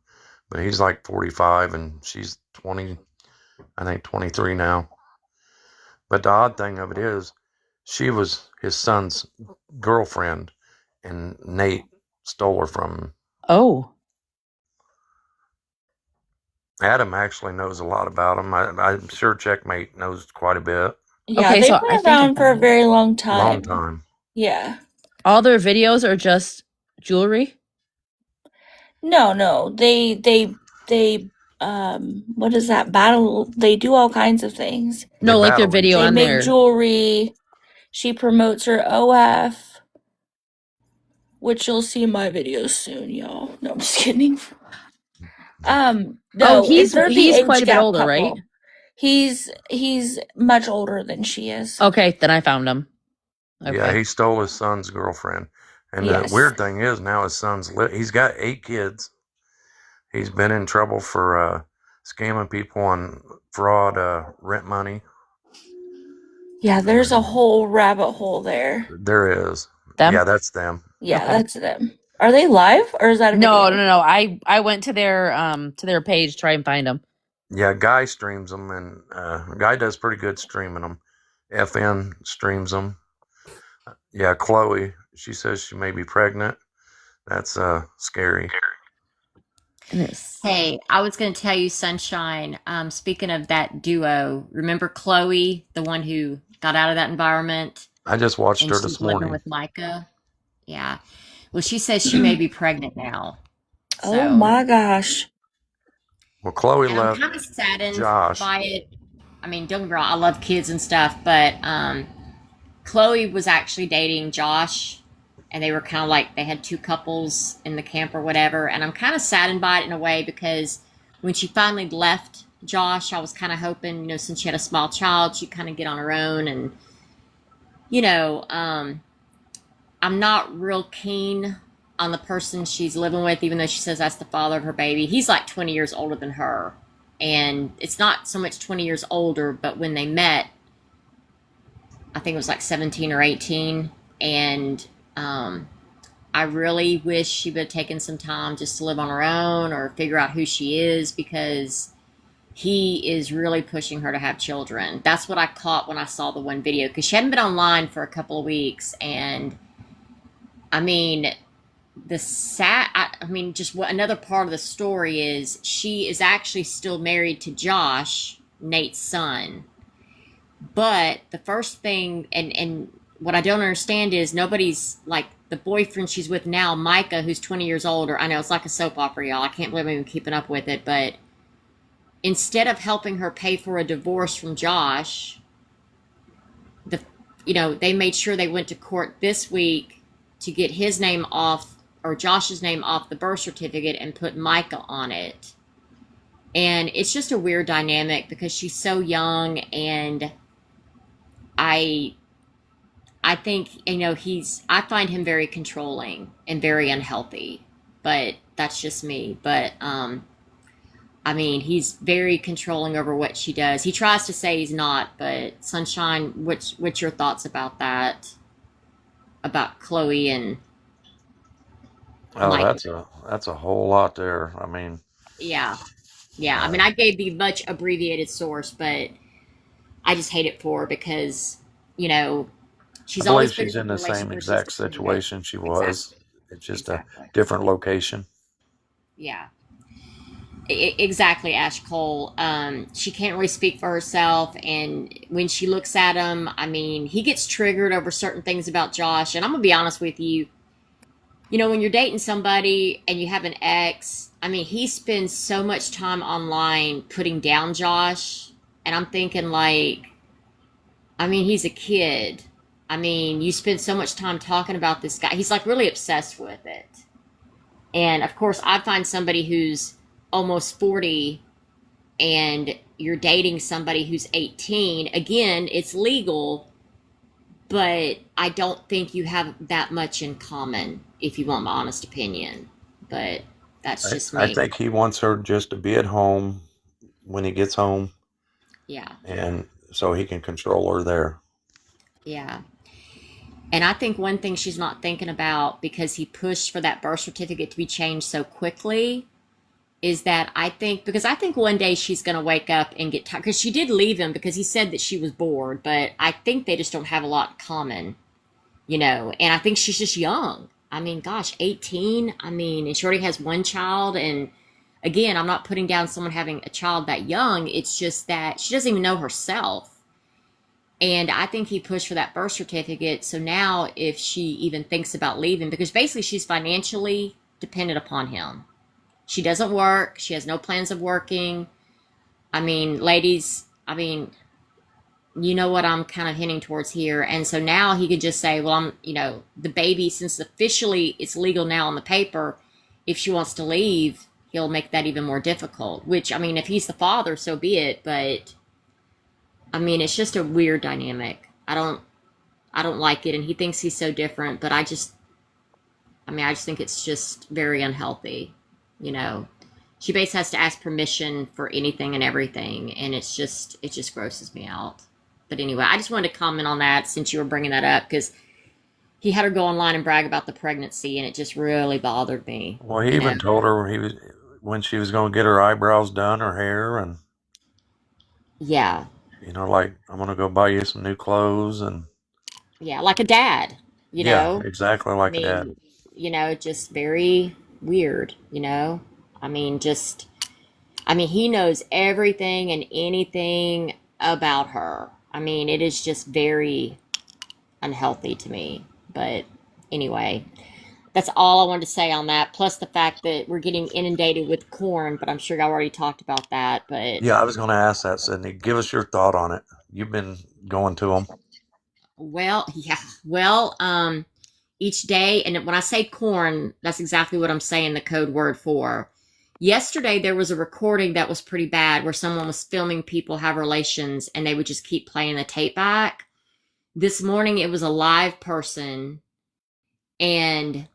but he's like 45 and she's 20, I think 23 now. But the odd thing of it is, she was his son's girlfriend, and Nate stole her from him. Oh. Adam actually knows a lot about him. I'm sure Checkmate knows quite a bit. Yeah, Okay, they've so I been think I around for a found it. very long time. Long time. Yeah. All their videos are just jewelry? No. They what is that? Battle. They do all kinds of things. No, They like their battle video each They on make there. jewelry. She promotes her OF, which you'll see in my videos soon, y'all. No, I'm just kidding. No, Oh, he's they're the he's quite age a bit gap older, right? couple. He's much older than she is. Okay, then I found him. Okay. Yeah, he stole his son's girlfriend. And Yes. the weird thing is, now his son's he's got 8 kids. He's been in trouble for scamming people on fraud, rent money. Yeah, there's a whole rabbit hole there. There is. Them? Yeah, that's them. Yeah, Okay. that's them. Are they live or is that a No, video? no. I went to their page to try and find them. Yeah, Guy streams them, and Guy does pretty good streaming them. FN streams them. Yeah, Chloe, she says she may be pregnant. That's scary. Goodness. Hey, I was going to tell you, Sunshine, speaking of that duo, remember Chloe, the one who got out of that environment I just watched and her she's this living morning. with Micah? Yeah. Well, she says she may be pregnant now. Oh So, my gosh. Well, Chloe and I'm left kind of saddened Josh. by it. I mean, don't get me wrong, I love kids and stuff, but Chloe was actually dating Josh, and they were kind of like, they had 2 couples in the camp or whatever, and I'm kind of saddened by it in a way because when she finally left Josh, I was kind of hoping, since she had a small child, she'd kind of get on her own, and, I'm not real keen on the person she's living with, even though she says that's the father of her baby. He's like 20 years older than her, and it's not so much 20 years older, but when they met, I think it was like 17 or 18, and I really wish she would have taken some time just to live on her own or figure out who she is, because he is really pushing her to have children. That's what I caught when I saw the one video, because she hadn't been online for a couple of weeks, and I mean, just what another part of the story is, she is actually still married to Josh, Nate's son. But the first thing, and what I don't understand is nobody's, like, the boyfriend she's with now, Micah, who's 20 years older. I know it's like a soap opera, y'all. I can't believe I'm even keeping up with it. But instead of helping her pay for a divorce from Josh, they made sure they went to court this week to get his name off, or Josh's name off the birth certificate, and put Micah on it. And it's just a weird dynamic because she's so young, and I think, I find him very controlling and very unhealthy, but that's just me. But, he's very controlling over what she does. He tries to say he's not, but Sunshine, what's your thoughts about that? About Chloe and Mike? That's a whole lot there. I mean, Yeah. I gave the much abbreviated source, but I just hate it for her because, she's I always believe been she's in in a the same relationship where she's exact dependent. situation she was. Exactly. It's just Exactly. a different location. Yeah. Exactly, Ash Cole. She can't really speak for herself, and when she looks at him, he gets triggered over certain things about Josh, and I'm gonna be honest with you. When you're dating somebody and you have an ex, he spends so much time online putting down Josh, and I'm thinking, like, he's a kid. You spend so much time talking about this guy. He's like really obsessed with it. And of course, I find somebody who's almost 40 and you're dating somebody who's 18, again, it's legal, but I don't think you have that much in common, if you want my honest opinion. But that's just I me. think he wants her just to be at home when he gets home, Yeah. and so he can control her there. Yeah. And I think one thing she's not thinking about, because he pushed for that birth certificate to be changed so quickly, is that I think one day she's going to wake up and get tired. Because she did leave him because he said that she was bored, but I think they just don't have a lot in common, And I think she's just young. I mean, gosh, 18. I mean, and she already has one child. And again, I'm not putting down someone having a child that young. It's just that she doesn't even know herself. And I think he pushed for that birth certificate. So now if she even thinks about leaving, because basically she's financially dependent upon him. She doesn't work. She has no plans of working. I mean, ladies, you know what I'm kind of hinting towards here. And so now he could just say, well, the baby, since officially it's legal now on the paper, if she wants to leave, he'll make that even more difficult. Which, if he's the father, so be it. But it's just a weird dynamic. I don't like it, and he thinks he's so different, but I just think it's just very unhealthy. She basically has to ask permission for anything and everything, and it just grosses me out. But anyway, I just wanted to comment on that since you were bringing that up, because he had her go online and brag about the pregnancy, and it just really bothered me. Well, he even told her when she was going to get her eyebrows done, her hair, and yeah. Like, I'm going to go buy you some new clothes. And yeah, like a dad, Yeah, exactly like a dad. Just very weird, he knows everything and anything about her. It is just very unhealthy to me. But anyway, that's all I wanted to say on that. Plus the fact that we're getting inundated with corn, but I'm sure y'all already talked about that. But Yeah, I was going to ask that, Sydney. Give us your thought on it. You've been going to them. Well, yeah. Well, each day, and when I say corn, that's exactly what I'm saying the code word for. Yesterday, there was a recording that was pretty bad where someone was filming people have relations and they would just keep playing the tape back. This morning, it was a live person, and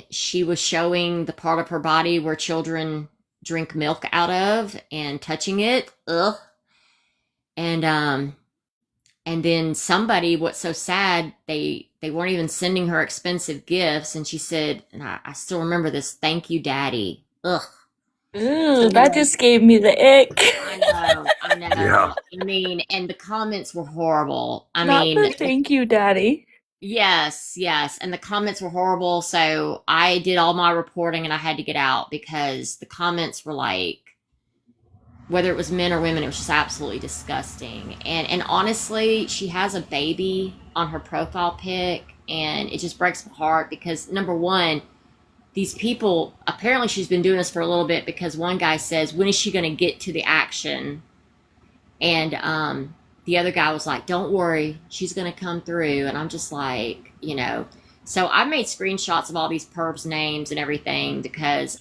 she was showing the part of her body where children drink milk out of and touching it. Ugh. And then somebody, what's so sad, they weren't even sending her expensive gifts. And she said, and I still remember this, "Thank you, Daddy." Ugh. Ooh, that just gave me the ick. I know. Yeah. And the comments were horrible. Not the thank you, Daddy. Yes. And the comments were horrible. So I did all my reporting and I had to get out because the comments were like, whether it was men or women, it was just absolutely disgusting. And honestly, she has a baby on her profile pic, and it just breaks my heart because, number one, these people, apparently she's been doing this for a little bit, because one guy says, when is she going to get to the action? And the other guy was like, don't worry, she's going to come through. And I'm just like, So I made screenshots of all these pervs' names and everything because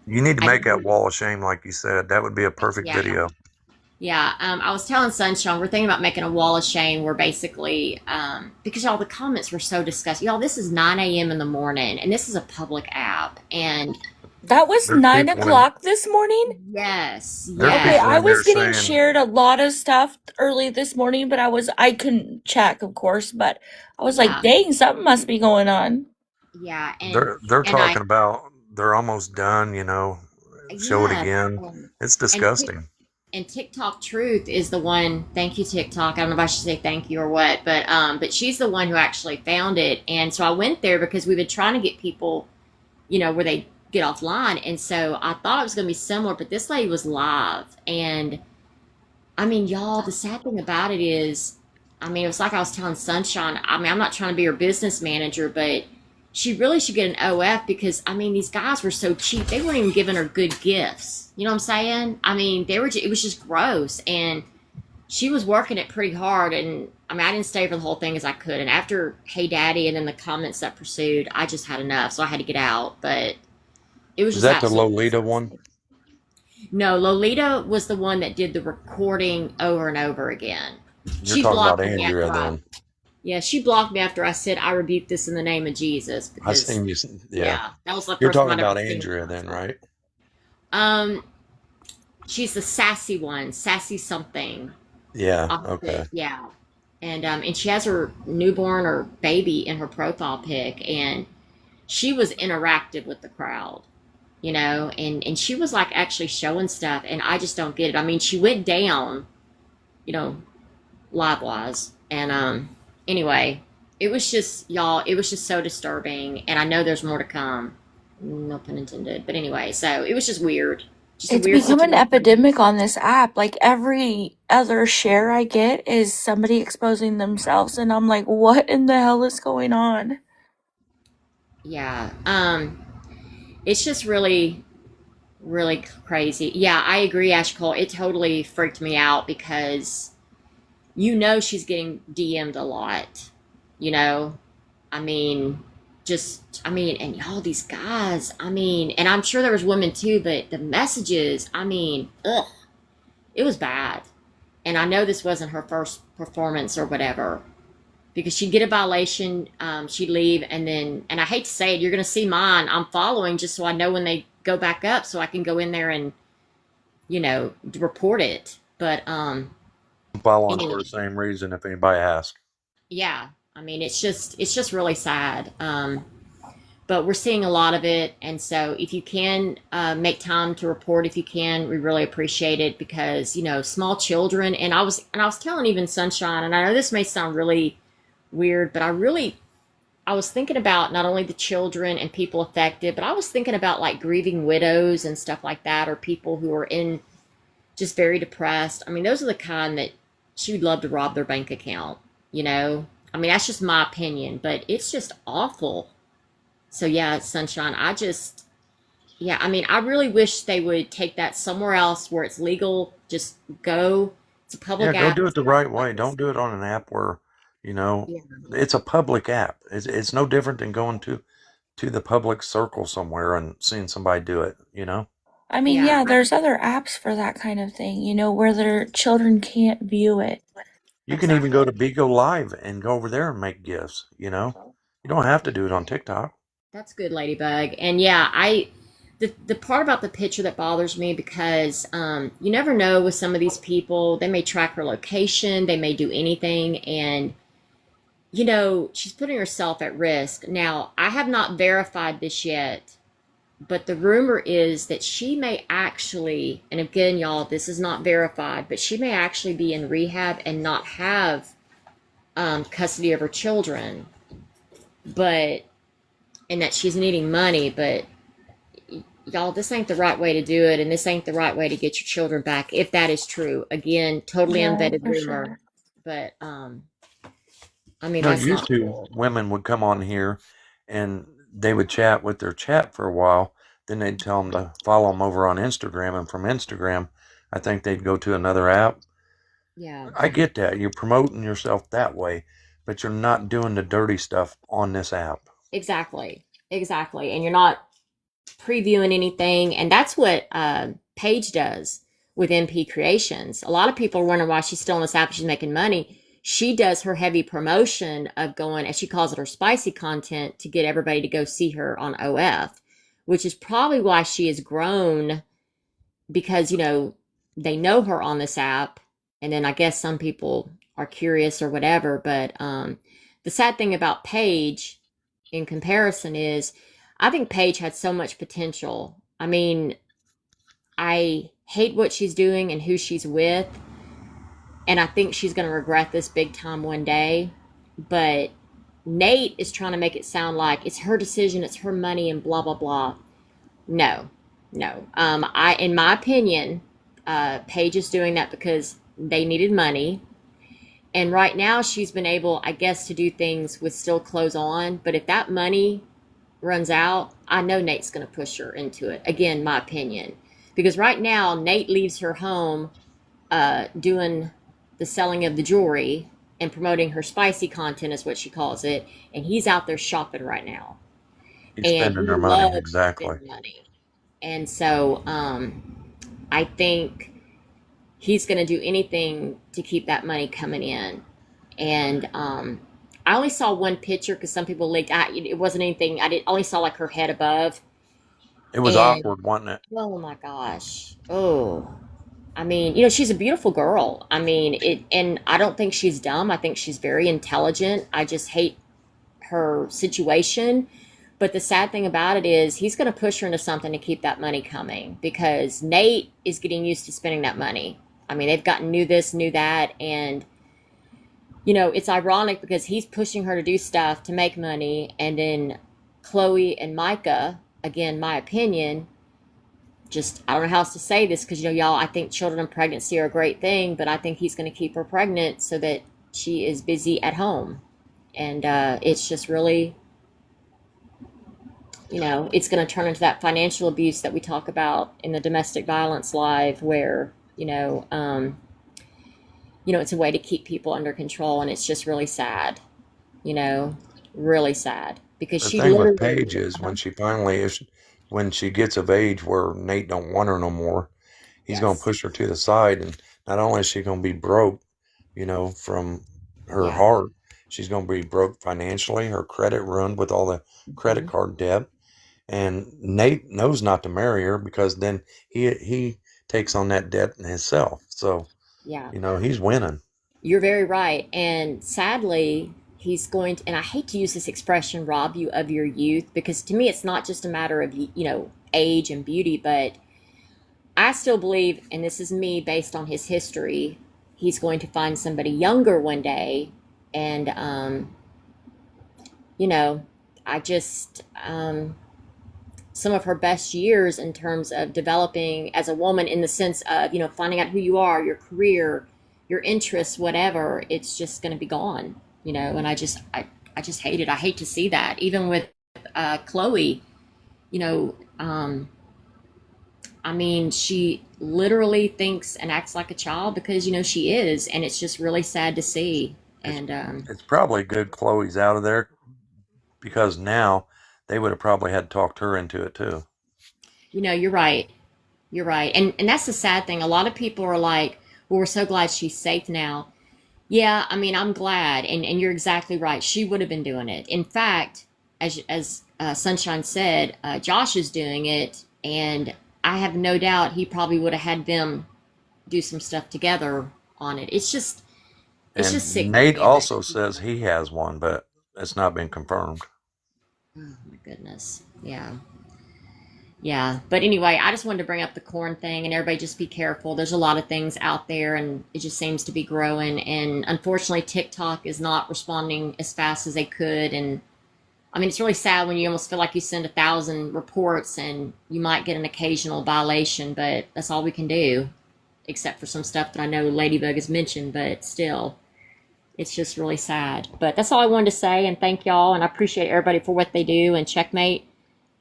You need to make that wall of shame, like you said. That would be a perfect video. Yeah, I was telling Sunshine, we're thinking about making a wall of shame where basically, because y'all, the comments were so disgusting. Y'all, this is 9 a.m. in the morning, and this is a public app, and that was 9 o'clock this morning? Yes. Okay, I was getting shared a lot of stuff early this morning, but I couldn't check, of course, but I was like, dang, something must be going on. Yeah. And they're talking about they're almost done, show it again. It's disgusting. And TikTok Truth is the one. Thank you, TikTok. I don't know if I should say thank you or what, but she's the one who actually found it. And so I went there because we've been trying to get people, where they get offline. And so I thought it was going to be similar, but this lady was live. And y'all, the sad thing about it is, it was like I was telling Sunshine. I'm not trying to be her business manager, but she really should get an OF because, these guys were so cheap. They weren't even giving her good gifts. You know what I'm saying? It was just gross. And she was working it pretty hard. And, I didn't stay for the whole thing as I could. And after Hey Daddy and then the comments that pursued, I just had enough. So I had to get out. But It was Is just that the absolutely Lolita disgusting. one? No, Lolita was the one that did the recording over and over again. You're She talking about blocked me Andrea after I, then. yeah, she blocked me after I said I rebuke this in the name of Jesus I because, seen you. Yeah. yeah, that was the You're first time talking I'd ever about seen Andrea her. then, right? Um, she's the sassy one, sassy something. Yeah. Opposite, Okay. yeah. And she has her newborn or baby in her profile pic, and she was interactive with the crowd, you know, and she was like actually showing stuff, and I just don't get it. I mean, she went down, you know, live wise, and anyway, it was just y'all, it was just so disturbing, and I know there's more to come, no pun intended, but anyway, so it was just weird, just a It's weird become an situation. epidemic on this app. Like every other share I get is somebody exposing themselves, and I'm like, what in the hell is going on? Yeah, it's just really really crazy. Yeah, I agree, Ash Cole. It totally freaked me out because you know she's getting DM'd a lot. You know, I mean, I mean, and all these guys. I mean, and I'm sure there was women too, but the messages. I mean, ugh, it was bad. And I know this wasn't her first performance or whatever, because she'd get a violation, she'd leave, and I hate to say it, you're gonna see mine. I'm following just so I know when they go back up, so I can go in there and report it. But I'm following anyway, for the same reason. If anybody asks. yeah, I mean it's just really sad. But we're seeing a lot of it, and so if you can make time to report, if you can, we really appreciate it because small children. And I was telling even Sunshine, and I know this may sound really weird, but I was thinking about not only the children and people affected, but I was thinking about like grieving widows and stuff like that, or people who are in just very depressed. I mean, those are the kind that she would love to rob their bank account, you know? I mean, that's just my opinion, but it's just awful. So yeah, Sunshine, yeah, I mean, I really wish they would take that somewhere else where it's legal. Just go. It's a Yeah, public go app. do it the right way. Don't do it on an app where, you know, Yeah. it's a public app. It's no different than going to the public circle somewhere and seeing somebody do it, you know? I mean, Yeah. yeah, there's other apps for that kind of thing, where their children can't view it. You can even go to Bigo Live and go over there and make gifts, you know? You don't have to do it on TikTok. That's good, Ladybug. And yeah, the part about the picture that bothers me because you never know with some of these people. They may track her location, they may do anything, and she's putting herself at risk. Now, I have not verified this yet, but the rumor is that she may actually, and again, y'all, this is not verified, but she may actually be in rehab and not have custody of her children, and that she's needing money, but y'all, this ain't the right way to do it, and this ain't the right way to get your children back, if that is true. Again, totally Yeah, unvetted for rumor, sure. but I mean, No, that's used not to cool. women would come on here and they would chat with their chat for a while. Then they'd tell them to follow them over on Instagram. And from Instagram, I think they'd go to another app. Yeah, I get that. You're promoting yourself that way, but you're not doing the dirty stuff on this app. exactly, and you're not previewing anything, and that's what Paige does with MP Creations. A lot of people are wondering why she's still on this app. She's making money. She does her heavy promotion of going, as she calls it, her spicy content to get everybody to go see her on OF, which is probably why she has grown because they know her on this app, and then I guess some people are curious or whatever. But the sad thing about Paige in comparison is I think Paige had so much potential. I mean, I hate what she's doing and who she's with, and I think she's going to regret this big time one day. But Nate is trying to make it sound like it's her decision, it's her money, and blah blah blah. No, no. In my opinion, Paige is doing that because they needed money, and right now she's been able, I guess, to do things with still clothes on. But if that money runs out, I know Nate's going to push her into it. Again, my opinion. Because right now, Nate leaves her home doing the selling of the jewelry and promoting her spicy content, is what she calls it. And he's out there shopping right now. He's And spending he their money. loves to Exactly. spend money. And so I think he's going to do anything to keep that money coming in. And I only saw one picture because some people leaked. It wasn't anything. Only saw like her head above. It was And awkward, wasn't it? oh my gosh. Oh, I mean, you know, she's a beautiful girl. I mean, and I don't think she's dumb. I think she's very intelligent. I just hate her situation. But the sad thing about it is he's going to push her into something to keep that money coming because Nate is getting used to spending that money. I mean, they've gotten new this, new that. And, you know, it's ironic because he's pushing her to do stuff to make money. And then Chloe and Micah, again, my opinion, just, I don't know how else to say this because, you know, y'all, I think children and pregnancy are a great thing, but I think he's going to keep her pregnant so that she is busy at home. And it's just really, you know, it's going to turn into that financial abuse that we talk about in the domestic violence live where, it's a way to keep people under control. And it's just really sad, really sad because The she thing with literally, Paige is when she gets of age where Nate don't want her no more, he's gonna yes, push her to the side, and not only is she gonna be broke, from her yeah, heart, she's gonna be broke financially, her credit ruined with all the credit mhm, card debt, and Nate knows not to marry her because then he takes on that debt himself. So, yeah. he's winning. You're very right. And sadly, he's going to, and I hate to use this expression, rob you of your youth, because to me, it's not just a matter of, age and beauty, but I still believe, and this is me based on his history, he's going to find somebody younger one day. And, you know, I just, some of her best years in terms of developing as a woman in the sense of, finding out who you are, your career, your interests, whatever, it's just going to be gone, and I just hate it. I hate to see that. Even with Chloe, you know, um, I mean, she literally thinks and acts like a child because, she is. And it's just really sad to see. It's And, it's probably good Chloe's out of there because now they would have probably had talked her into it too. you're right. You're right. And that's the sad thing. A lot of people are like, well, we're so glad she's safe now. Yeah, I mean, I'm glad, and you're exactly right. She would have been doing it. In fact, as Sunshine said, Josh is doing it, and I have no doubt he probably would have had them do some stuff together on it. It's just And sick to Nate me. But also says he has one, but it's not been confirmed. oh my goodness, yeah. Yeah, but anyway, I just wanted to bring up the corn thing and everybody just be careful. There's a lot of things out there and it just seems to be growing. And unfortunately, TikTok is not responding as fast as they could. And I mean, it's really sad when you almost feel like you send 1,000 reports and you might get an occasional violation, but that's all we can do, except for some stuff that I know Ladybug has mentioned, but still, it's just really sad. But that's all I wanted to say. And thank y'all. And I appreciate everybody for what they do. And Checkmate,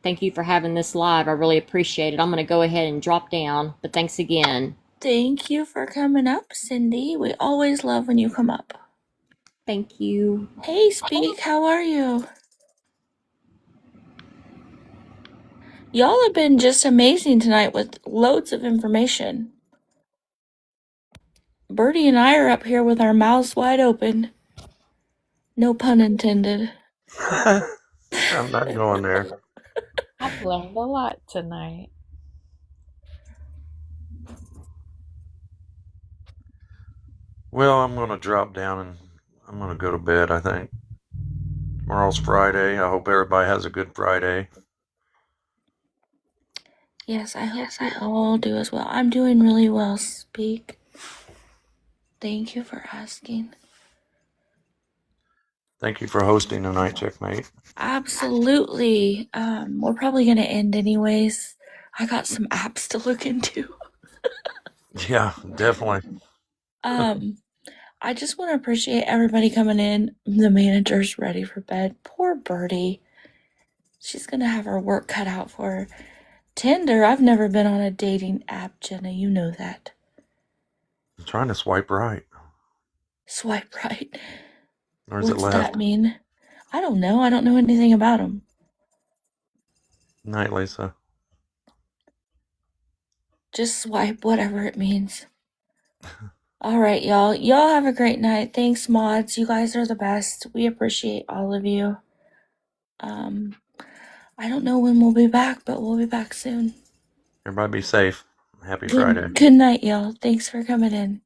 thank you for having this live. I really appreciate it. I'm going to go ahead and drop down, but thanks again. Thank you for coming up, Cindy. We always love when you come up. Thank you. Hey, Speak, how are you? Y'all have been just amazing tonight with loads of information. Birdie and I are up here with our mouths wide open. No pun intended. I'm not going there. I've learned a lot tonight. Well, I'm going to drop down and I'm going to go to bed, I think. Tomorrow's Friday. I hope everybody has a good Friday. Yes, I hope you all do as well. I'm doing really well, Speak. Thank you for asking. Thank you for hosting tonight, Checkmate. Absolutely. We're probably gonna end anyways. I got some apps to look into. Yeah, definitely. I just want to appreciate everybody coming in. The manager's ready for bed. Poor Birdie. She's gonna have her work cut out for her. Tinder, I've never been on a dating app, Jenna. You know that. I'm trying to swipe right. Swipe right. Or is it What's left? that mean? I don't know. I don't know anything about them. Night, Lisa. Just swipe, whatever it means. All right, y'all. Y'all have a great night. Thanks, mods. You guys are the best. We appreciate all of you. I don't know when we'll be back, but we'll be back soon. Everybody be safe. Happy Friday. Good night, y'all. Thanks for coming in.